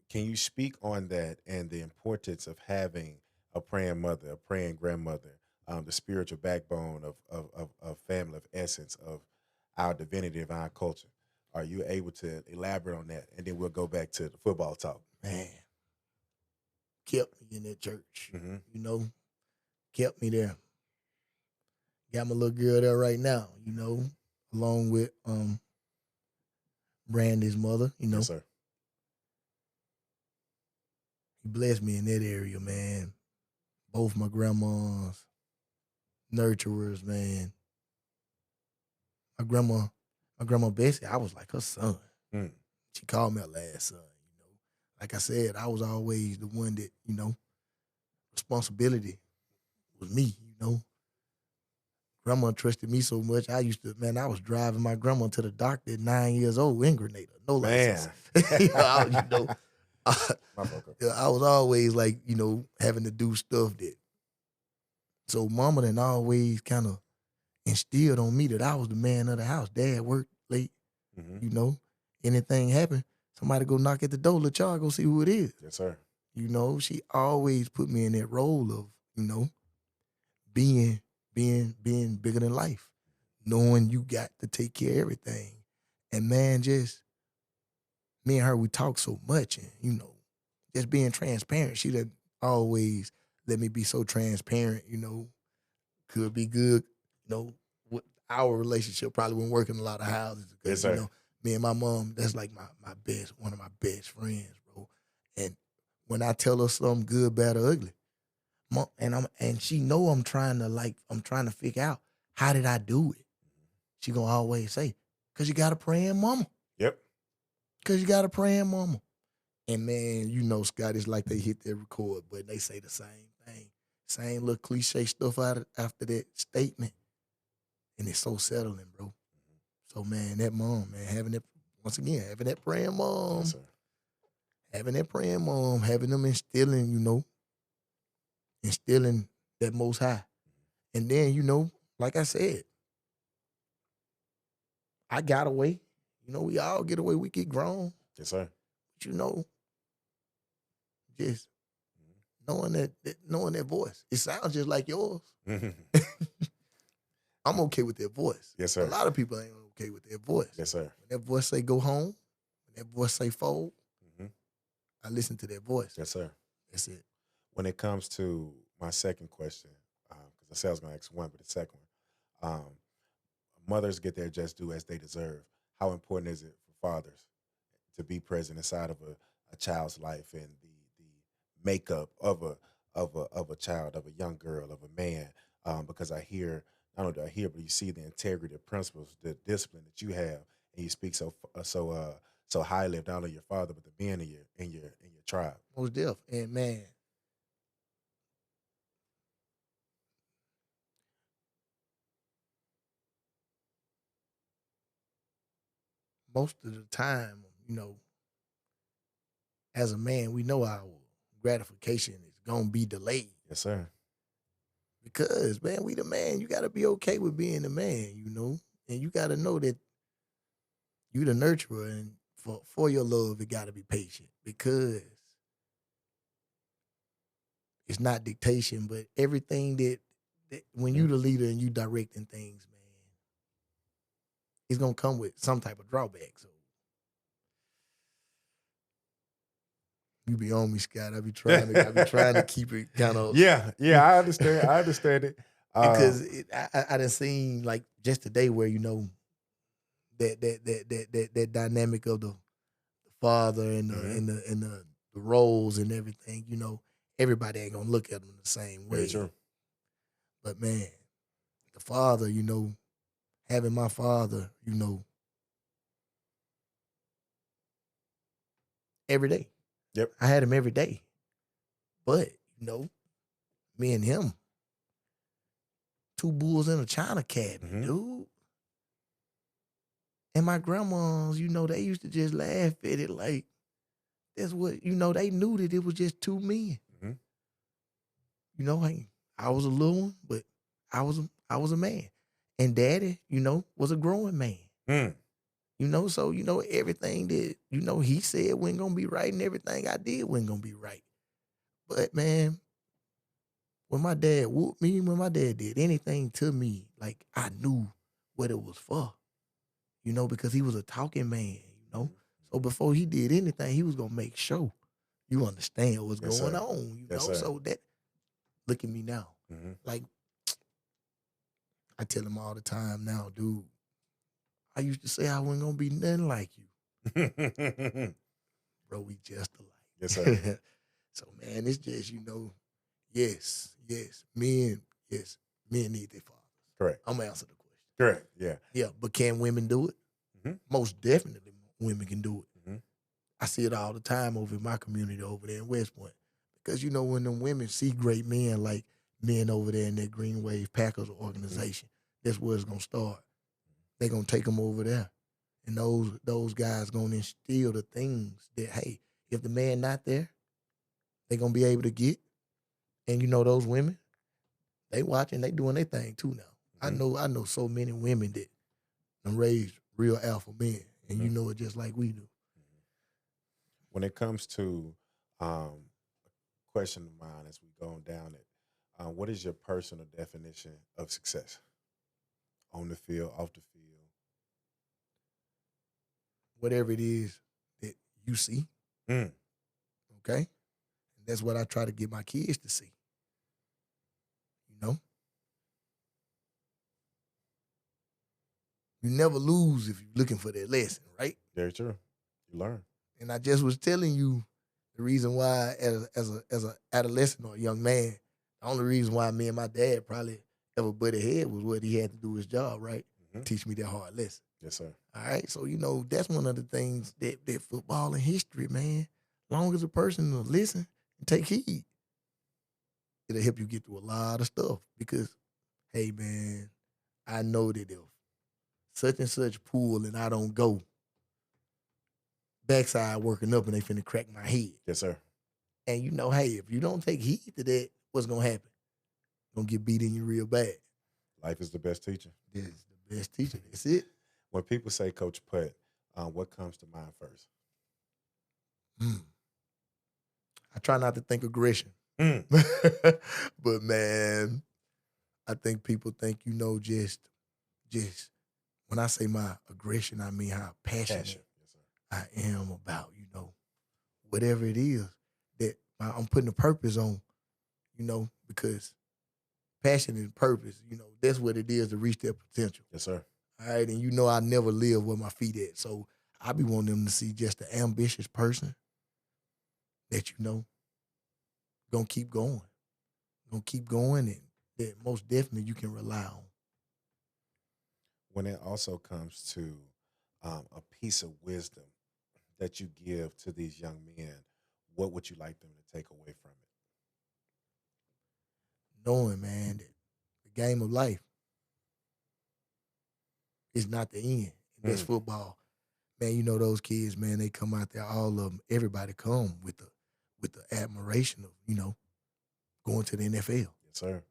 Can you speak on that and the importance of having a praying mother, a praying grandmother, the spiritual backbone of family, of essence, of our divinity, of our culture? Are you able to elaborate on that? And then we'll go back to the football talk. Man, kept me in that church. Mm-hmm. You know, kept me there. Got my little girl there right now, you know, along with Brandy's mother, you know. Yes, sir. He blessed me in that area, man. Both my grandmas, nurturers, man. My grandma Bessie, I was like her son. She called me her last son, you know. Like I said, I was always the one that, you know, responsibility was me, you know. Grandma trusted me so much. I was driving my grandma to the doctor at 9 years old in Grenada. No license. I was always like, you know, having to do stuff that. So mama then always kind of instilled on me that I was the man of the house. Dad worked late, you know. Anything happened, somebody go knock at the door, let y'all go see who it is. Yes, sir. You know, she always put me in that role of, you know, being bigger than life, knowing you got to take care of everything. And man, just me and her, we talk so much, and you know, just being transparent. She done always let me be so transparent. You know, could be good. You know, with our relationship probably wouldn't work in a lot of houses because you know, me and my mom, that's like one of my best friends, bro. And when I tell her something good, bad, or ugly, and she know I'm trying to figure out how did I do it. She gonna always say, "Cause you got a praying mama." Yep. Cause you got a praying mama. And man, you know, Scott, it's like they hit their record, but they say the same thing, same little cliche stuff after that statement, and it's so settling, bro. So man, that mom, man, having that praying mom, Yes, sir. having them instilling that Most High. And then, you know, like I said, I got away. You know, we all get away. We get grown. Yes, sir. But, you know, just knowing that voice. It sounds just like yours. I'm okay with that voice. Yes, sir. A lot of people ain't okay with that voice. Yes, sir. When that voice say go home, when that voice say fold, hmm I listen to that voice. Yes, sir. That's it. When it comes to my second question, because I said I was going to ask one, but the second one, mothers get their just due as they deserve. How important is it for fathers to be present inside of a child's life and the makeup of a child, of a young girl, of a man? Because I hear, not only do I hear, but you see the integrity, the principles, the discipline that you have, and you speak so highly of not only your father but the men in your tribe. Most deaf. And man, most of the time, as a man, we know our gratification is gonna be delayed. Yes, sir. Because man, we the man. You gotta be okay with being the man, and you gotta know that you the nurturer, and for your love, it gotta be patient because it's not dictation, but everything that when you the leader and you directing things, man, it's gonna come with some type of drawback. So you be on me, Scott. I be trying to keep it kind of Yeah, I understand. I understand it. because I done seen like just today where that dynamic of the father and the roles and everything. Everybody ain't gonna look at them the same Very way. true. But man, the father, having my father, every day. Yep. I had him every day. But, me and him, two bulls in a china cabinet, dude. And my grandmas, they used to just laugh at it like, that's what, they knew that it was just two men. Hey, I was a little one, but I was a man. And daddy, was a growing man. So, everything that, he said wasn't gonna be right and everything I did wasn't gonna be right. But man, when my dad whooped me, when my dad did anything to me, like I knew what it was for, because he was a talking man. So before he did anything, he was gonna make sure you understand what's Yes, going sir. on, Yes, sir. So that, look at me now. Like, I tell him all the time now, dude, I used to say I wasn't gonna be nothing like you. Bro, we just alike. Yes, sir. So man, it's just, yes, men need their fathers. Correct. I'm gonna answer the question. Correct. Yeah. Yeah, but can women do it? Most definitely women can do it. I see it all the time over in my community over there in West Point. Because when them women see great men like men over there in that Green Wave Packers organization, that's where it's gonna start. They're gonna take them over there. And those guys gonna instill the things that, hey, if the man not there, they're gonna be able to get. And those women, they watching, they doing their thing too now. I know so many women that done raised real alpha men, and you know it just like we do. When it comes to question of mine as we go down it, what is your personal definition of success? On the field, off the field? Whatever it is that you see, okay? And that's what I try to get my kids to see. You never lose if you're looking for that lesson, right? Very true. You learn. And I just was telling you the reason why, as a adolescent or a young man, the only reason why me and my dad probably ever butted head was what he had to do his job, right? Teach me that hard lesson. Yes, sir. All right. So, that's one of the things that football and history, man, long as a person will listen and take heed, it'll help you get through a lot of stuff. Because, hey, man, I know that if such and such pool and I don't go, backside working up and they finna crack my head. Yes, sir. And hey, if you don't take heed to that, what's gonna happen? Gonna get beat in you real bad. Life is the best teacher. It's the best teacher. That's it. When people say Coach Putt, what comes to mind first? I try not to think aggression. But man, I think people think, just when I say my aggression, I mean how Passion. passionate Yes, sir. I am about, whatever it is that I'm putting a purpose on, because passion and purpose, that's what it is to reach their potential. Yes, sir. All right. And I never live where my feet at. So I be wanting them to see just an ambitious person that, gonna keep going. Gonna keep going and that most definitely you can rely on. When it also comes to a piece of wisdom that you give to these young men, what would you like them to take away from it? Knowing, man, that the game of life is not the end. And that's Mm. football. Man, those kids, man, they come out there, all of them, everybody come with the admiration of, going to the NFL. Yes, sir.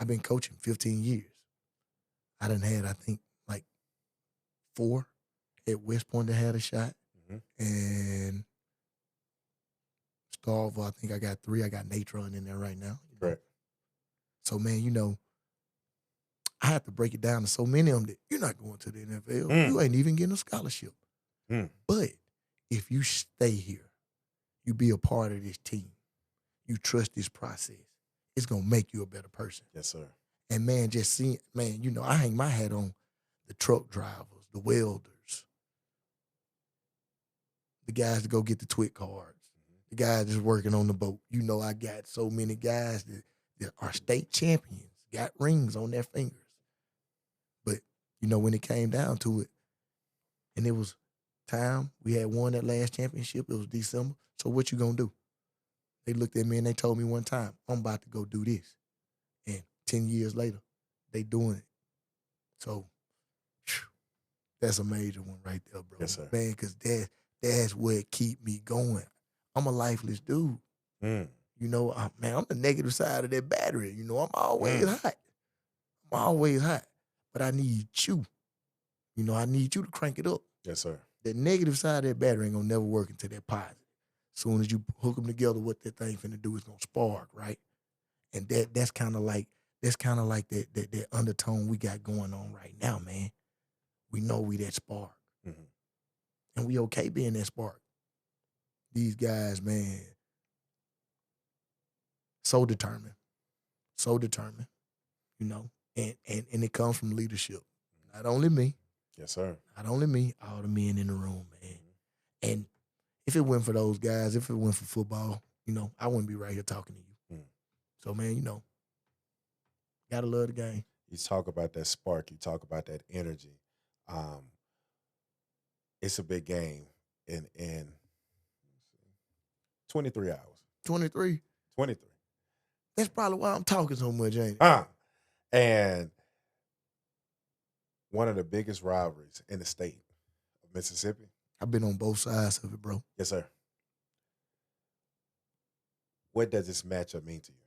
I've been coaching 15 years. I done had, I think, like 4 at West Point that had a shot. Hmm. And Starville, I think I got 3. I got Natron in there right now. Correct. So, man, I have to break it down to so many of them that you're not going to the NFL. Mm. You ain't even getting a scholarship. Mm. But if you stay here, you be a part of this team, you trust this process, it's going to make you a better person. Yes, sir. And, man, just seeing, man, I hang my hat on the truck drivers, the welders, the guys that go get the twit cards, the guys that's working on the boat. I got so many guys that are state champions, got rings on their fingers. But, when it came down to it, and it was time, we had won that last championship, it was December. So what you gonna do? They looked at me and they told me one time, I'm about to go do this. And 10 years later, they doing it. So that's a major one right there, bro. Yes, sir. Man, because that's what keep me going. I'm a lifeless dude. Mm. Man, I'm the negative side of that battery. I'm always hot. I'm always hot. But I need you. I need you to crank it up. Yes, sir. The negative side of that battery ain't gonna never work until that positive. As soon as you hook them together, what that thing finna do is gonna spark, right? And that's kind of like that undertone we got going on right now, man. We know we that spark, Mm-hmm. and we okay being that spark. These guys, man, so determined, and it comes from leadership. Not only me, Yes, sir. not only me, all the men in the room, man. And if it went for those guys, if it went for football, I wouldn't be right here talking to you. Mm. So, man, gotta love the game. You talk about that spark. You talk about that energy. It's a big game in 23 hours. 23. 23. That's probably why I'm talking so much, ain't it? And one of the biggest rivalries in the state of Mississippi. I've been on both sides of it, bro. Yes, sir. What does this matchup mean to you?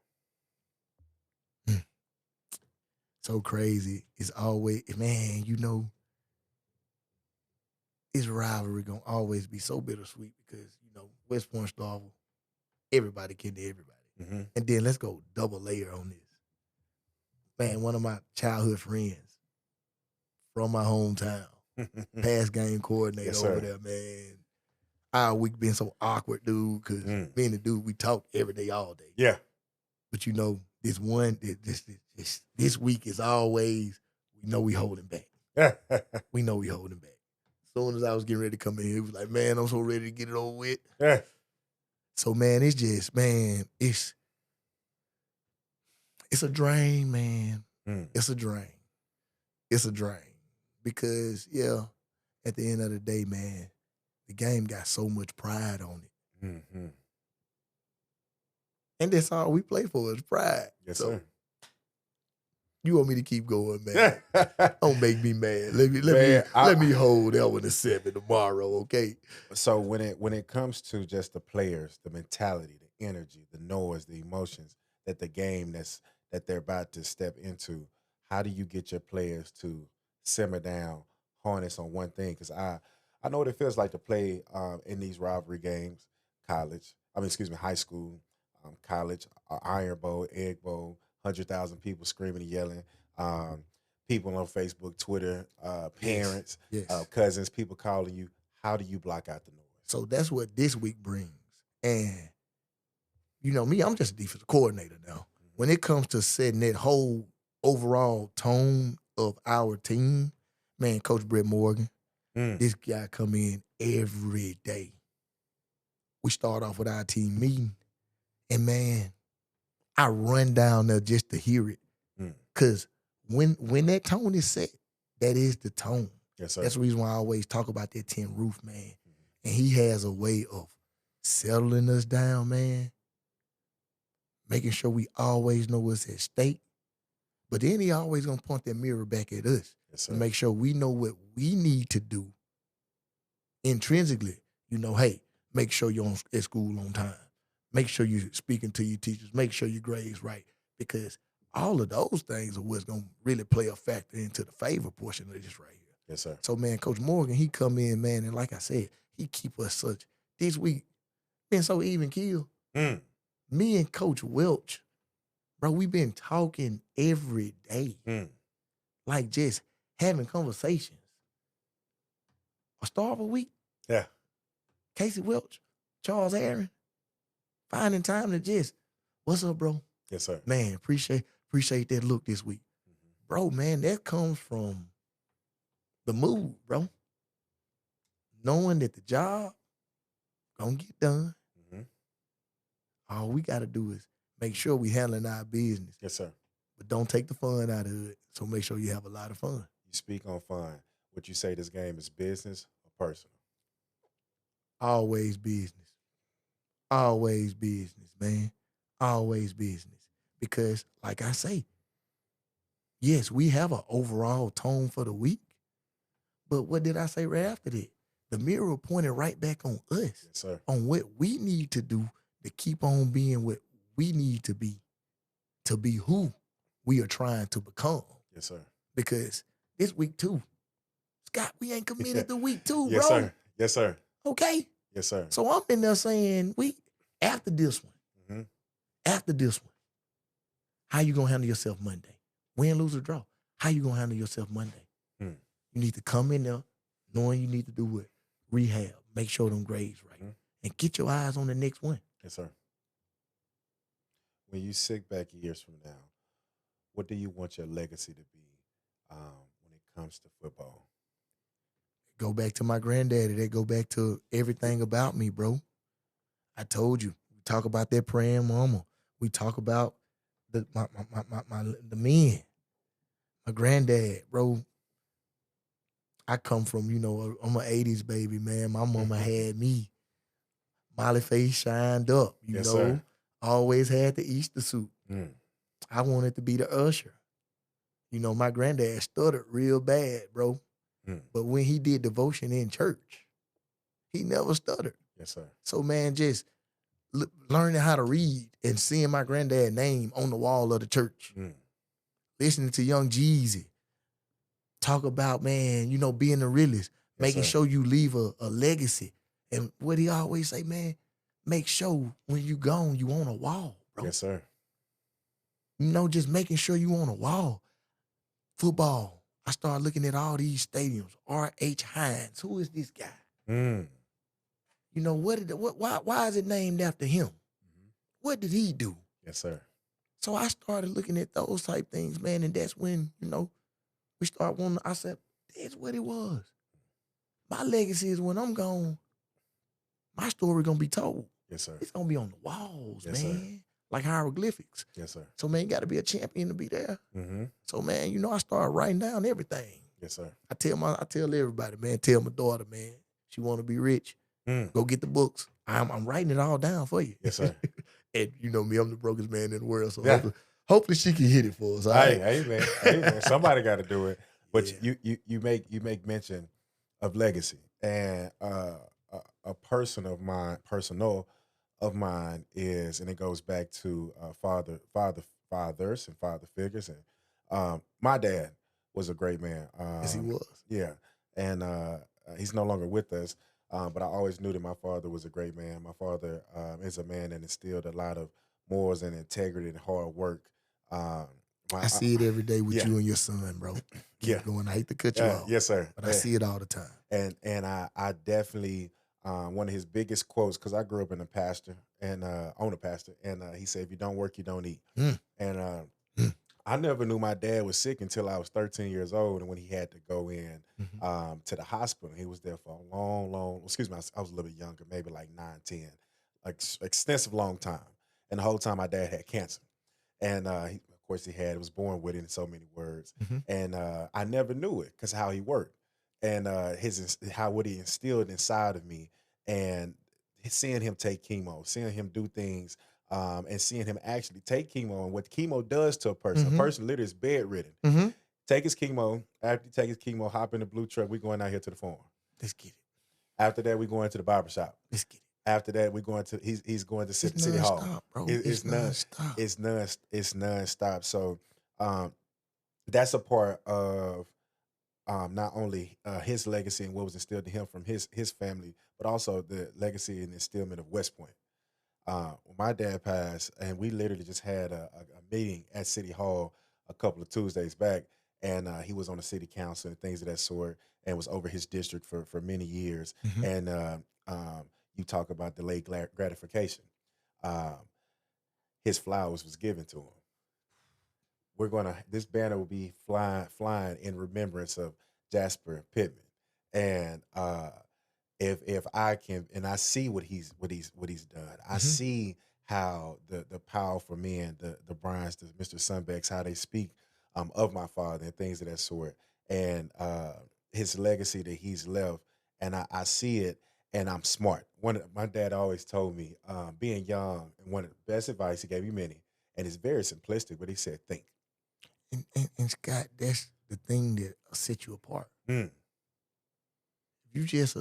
So crazy. It's always, man, this rivalry gonna always be so bittersweet because, West Point Starville, everybody can to everybody. Mm-hmm. And then let's go double layer on this. Man, one of my childhood friends from my hometown, past game coordinator Yes, over sir. there, man. Our week been so awkward, dude, because me and the dude, we talk every day, all day. Yeah. But this week is always, we know we holding back. We know we holding back. As soon as I was getting ready to come in here, he was like, man, I'm so ready to get it over with. So, man, it's just, man, it's a drain, man. It's a drain. It's a drain. Because, yeah, at the end of the day, man, the game got so much pride on it. Mm-hmm. And that's all we play for is pride. Yes, so, sir. You want me to keep going, man? Don't make me mad. Let me hold that one to 7 tomorrow, okay? So when it comes to just the players, the mentality, the energy, the noise, the emotions that the game that they're about to step into, how do you get your players to simmer down, harness on one thing? Because I know what it feels like to play in these rivalry games, high school, college, Iron Bowl, Egg Bowl, 100,000 people screaming and yelling. people on Facebook, Twitter, Yes. parents, Yes. cousins, people calling you. How do you block out the noise? So that's what this week brings. And you know me, I'm just a defensive coordinator now. When it comes to setting that whole overall tone of our team, man, Coach Brett Morgan, Mm. this guy come in every day. We start off with our team meeting, and man, I run down there just to hear it. Mm. Cause when that tone is set, that is the tone. Yes, sir. That's the reason why I always talk about that tin roof, man. And he has a way of settling us down, man. Making sure we always know what's at stake. But then he always gonna point that mirror back at us Yes, to sir. make sure we know what we need to do intrinsically. You know, hey, make sure you're at school on time. Make sure you're speaking to your teachers. Make sure your grades right. Because all of those things are what's gonna really play a factor into the favor portion of this right here. Yes, sir. So, man, Coach Morgan, he come in, man, and like I said, he keep us such this week been so even keel. Mm. Me and Coach Welch, bro, we been talking every day. Mm. Like just having conversations. A star of a week, Yeah. Casey Welch, Charles Aaron, finding time to just, what's up, bro? Yes, sir. Man, appreciate that look this week. Bro, man, that comes from the mood, bro. Knowing that the job gonna get done. Mhm. All we gotta do is make sure we handling our business, Yes, sir. but don't take the fun out of it. So make sure you have a lot of fun. You speak on fun. Would you say this game is business or personal? Always business. Always business, man. Always business. Because, like I say, yes, we have an overall tone for the week. But what did I say right after that? The mirror pointed right back on us, Yes, sir. on what we need to do to keep on being what we need to be who we are trying to become. Yes, sir. Because this week too, Scott, we ain't committed to week 2, Yes, bro. sir. Yes, sir. Okay? Yes, sir. So I'm in there saying, after this one, Mhm. after this one, how you gonna handle yourself Monday? Win, lose, or draw. How you gonna handle yourself Monday? Hmm. You need to come in there knowing you need to do what? Rehab. Make sure them grades right. Mhm. And get your eyes on the next one. Yes, sir. When you sit back years from now, what do you want your legacy to be when it comes to football? Go back to my granddaddy. They go back to everything about me, bro. I told you. We talk about that praying mama. We talk about the men. My granddad, bro. I come from, I'm an 80s baby, man. My mama had me. Molly face shined up, Yes, sir. Always had the Easter suit. Mm. I wanted to be the usher. My granddad stuttered real bad, bro. Mm. But when he did devotion in church, he never stuttered. Yes, sir. So, man, just learning how to read and seeing my granddad's name on the wall of the church. Mm. Listening to Young Jeezy talk about, man, being the realist, Yes, making sir. sure you leave a legacy. And what he always say, man, make sure when you gone, you on a wall, bro. Yes, sir. Just making sure you on a wall. Football. I started looking at all these stadiums. R.H. Hines. Who is this guy? Mm. Why is it named after him? Mhm. What did he do? Yes, sir. So I started looking at those type things, man, and that's when, we start wanting, I said, that's what it was. My legacy is when I'm gone, my story gonna be told. Yes, sir. It's gonna be on the walls, Yes, man. sir. Like hieroglyphics. Yes, sir. So, man, you gotta be a champion to be there. Mm-hmm. So, man, I started writing down everything. Yes, sir. I tell everybody, man, tell my daughter, man, she wanna be rich. Mm. Go get the books. I'm writing it all down for you. Yes, sir. And you know me, I'm the brokest man in the world. So Yeah. hopefully she can hit it for us. All right? Hey, man. Somebody got to do it. But Yeah. you make mention of legacy, and a personal of mine is, and it goes back to fathers and father figures, and my dad was a great man. Yes, he was. Yeah, and he's no longer with us. But I always knew that my father was a great man. My father is a man that instilled a lot of morals and integrity and hard work. My, I see it every day with yeah. you and your son, bro. Yeah. Keep going. I hate to cut you off, Yes, sir. but I see it all the time. And I definitely one of his biggest quotes, because I grew up in a pastor and on a pastor, and he said, "If you don't work, you don't eat." Mm. And Mm. I never knew my dad was sick until I was 13 years old, and when he had to go in to the hospital, he was there for a long. Excuse me, I was a little bit younger, maybe like 9, 10, like extensive long time. And the whole time, my dad had cancer, and of course he had. It was born with it in so many words, and I never knew it because how he worked and how what he instilled inside of me, and seeing him take chemo, seeing him do things, and seeing him actually take chemo and what chemo does to a person. A person literally is bedridden. Take his chemo. After you take his chemo, hop in the blue truck. We going out here to the farm. Let's get it. After that, we going to the barbershop. Let's get it. After that, we're going to he's going to City Hall. Bro. It's nonstop. It's nonstop. So that's a part of not only his legacy and what was instilled in him from his family, but also the legacy and instillment of West Point. When my dad passed, and we literally just had a meeting at City Hall a couple of Tuesdays back, and he was on the city council and things of that sort, and was over his district for many years. And you talk about delayed gratification. His flowers was given to him. This banner will be flying in remembrance of Jasper Pittman. And if I can, and I see what he's done. I see how the powerful men, the Bryans, the Mr. Sunbecks, how they speak of my father and things of that sort, and his legacy that he's left. And I see it, and I'm smart. My dad always told me, being young, and one of the best advice, he gave me many, and it's very simplistic, but he said, think. And Scott, that's the thing that set you apart. Mm. You just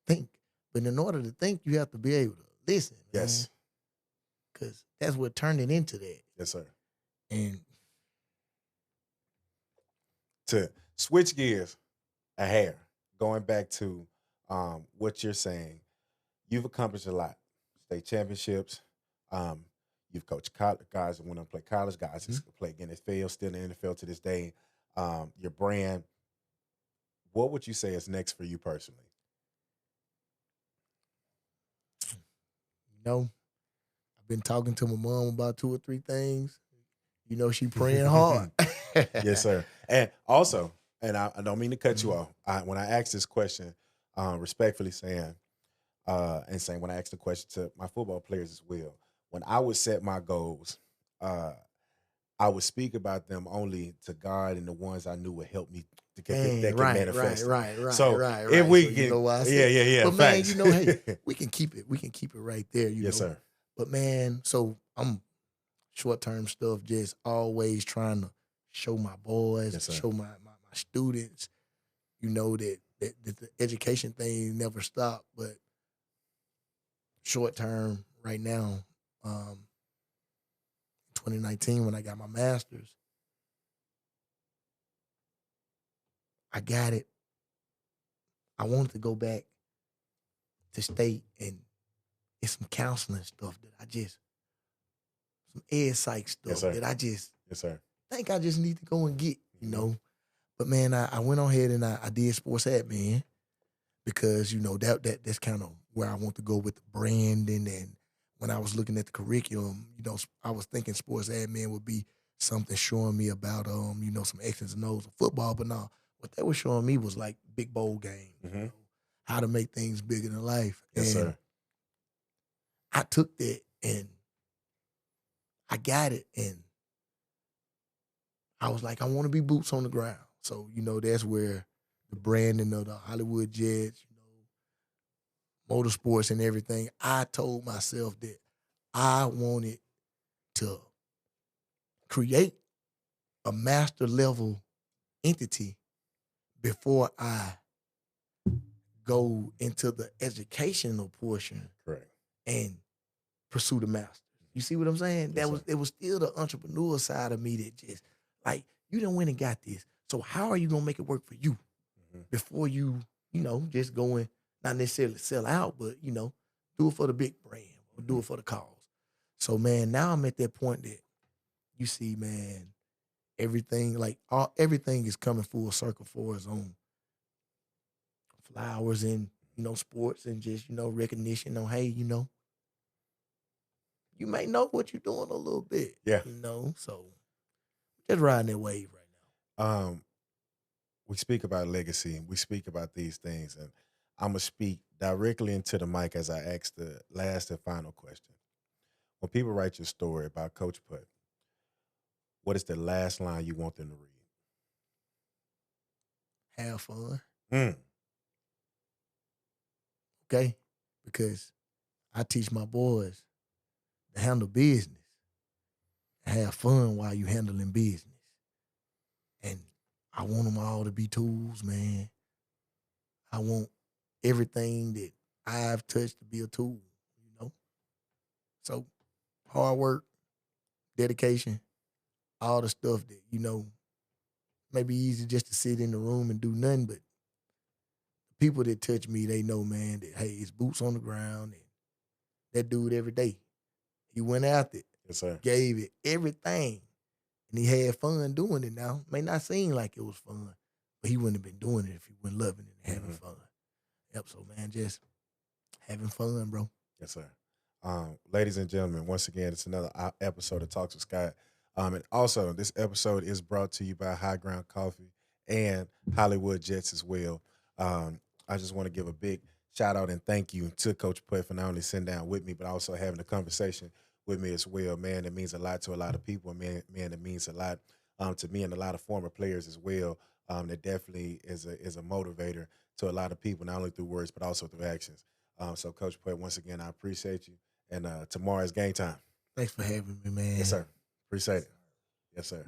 think. But in order to think, you have to be able to listen. Yes. Because that's what turned it into that. Yes, sir. And to switch gears a hair, going back to what you're saying, you've accomplished a lot. State championships. You've coached guys that went on to play college, guys that play NFL, still in the NFL to this day. Your brand. What would you say is next for you personally? I've been talking to my mom about 2 or 3 things. She praying hard. Yes, sir. And also, and I don't mean to cut you off. When I asked this question, respectfully saying, when I asked the question to my football players as well, when I would set my goals, I would speak about them only to God and the ones I knew would help me to get manifest. Right. So right. if we So can, you know why I said, yeah. But Facts. man, hey, we can keep it. We can keep it right there. Yes, sir. But man, so I'm short-term stuff, just always trying to show my boys, show my students, that the education thing never stopped. But short-term right now, 2019 when I got my master's, I got it. I wanted to go back to state, and it's some counseling stuff that some ed psych stuff that I just think I just need to go and get, But man, I went on ahead and I did sports admin because, that's kind of where I want to go with the branding. And when I was looking at the curriculum, I was thinking sports admin would be something showing me about, some X's and O's of football. But no, what they were showing me was like big bowl games, how to make things bigger than life. Yes, sir. I took that and I got it, and I was like, I want to be boots on the ground. So, that's where the branding of the Hollywood Jets, motorsports and everything, I told myself that I wanted to create a master level entity before I go into the educational portion. Correct. And pursue the master. You see what I'm saying? Yes, it was still the entrepreneur side of me that just like, you done went and got this. So how are you gonna make it work for you before you, just going, not necessarily sell out, but do it for the big brand or do it for the cause. So man, now I'm at that point that you see, man, everything is coming full circle for us on flowers and sports and just recognition on, hey, you may know what you're doing a little bit, Yeah. so just riding that wave right now. Um, we speak about legacy. We speak about these things, and I'm gonna speak directly into the mic as I ask the last and final question. When people write your story about Coach Putt, what is the last line you want them to read? Have fun, Mm, okay? Because I teach my boys to handle business, have fun while you handling business. And I want them all to be tools, man. I want everything that I've touched to be a tool, you know? So hard work, dedication, all the stuff that, may be easy just to sit in the room and do nothing, but people that touch me, they know, man, that hey, it's boots on the ground and that dude every day. He went after it, yes, sir. gave it everything, and he had fun doing it now. May not seem like it was fun, but he wouldn't have been doing it if he wasn't loving it and having fun. Yep, so man, just having fun, bro. Yes, sir. Ladies and gentlemen, once again, it's another episode of Talks with Scott. And also, this episode is brought to you by High Ground Coffee and Hollywood Jets as well. I just want to give a big shout out and thank you to Coach Putt for not only sitting down with me, but also having a conversation with me as well. Man, it means a lot to a lot of people. Man, it means a lot to me and a lot of former players as well. That definitely is a motivator to a lot of people, not only through words, but also through actions. So, Coach Putt, once again, I appreciate you. And tomorrow is game time. Thanks for having me, man. Yes, sir. Appreciate it. Yes, sir.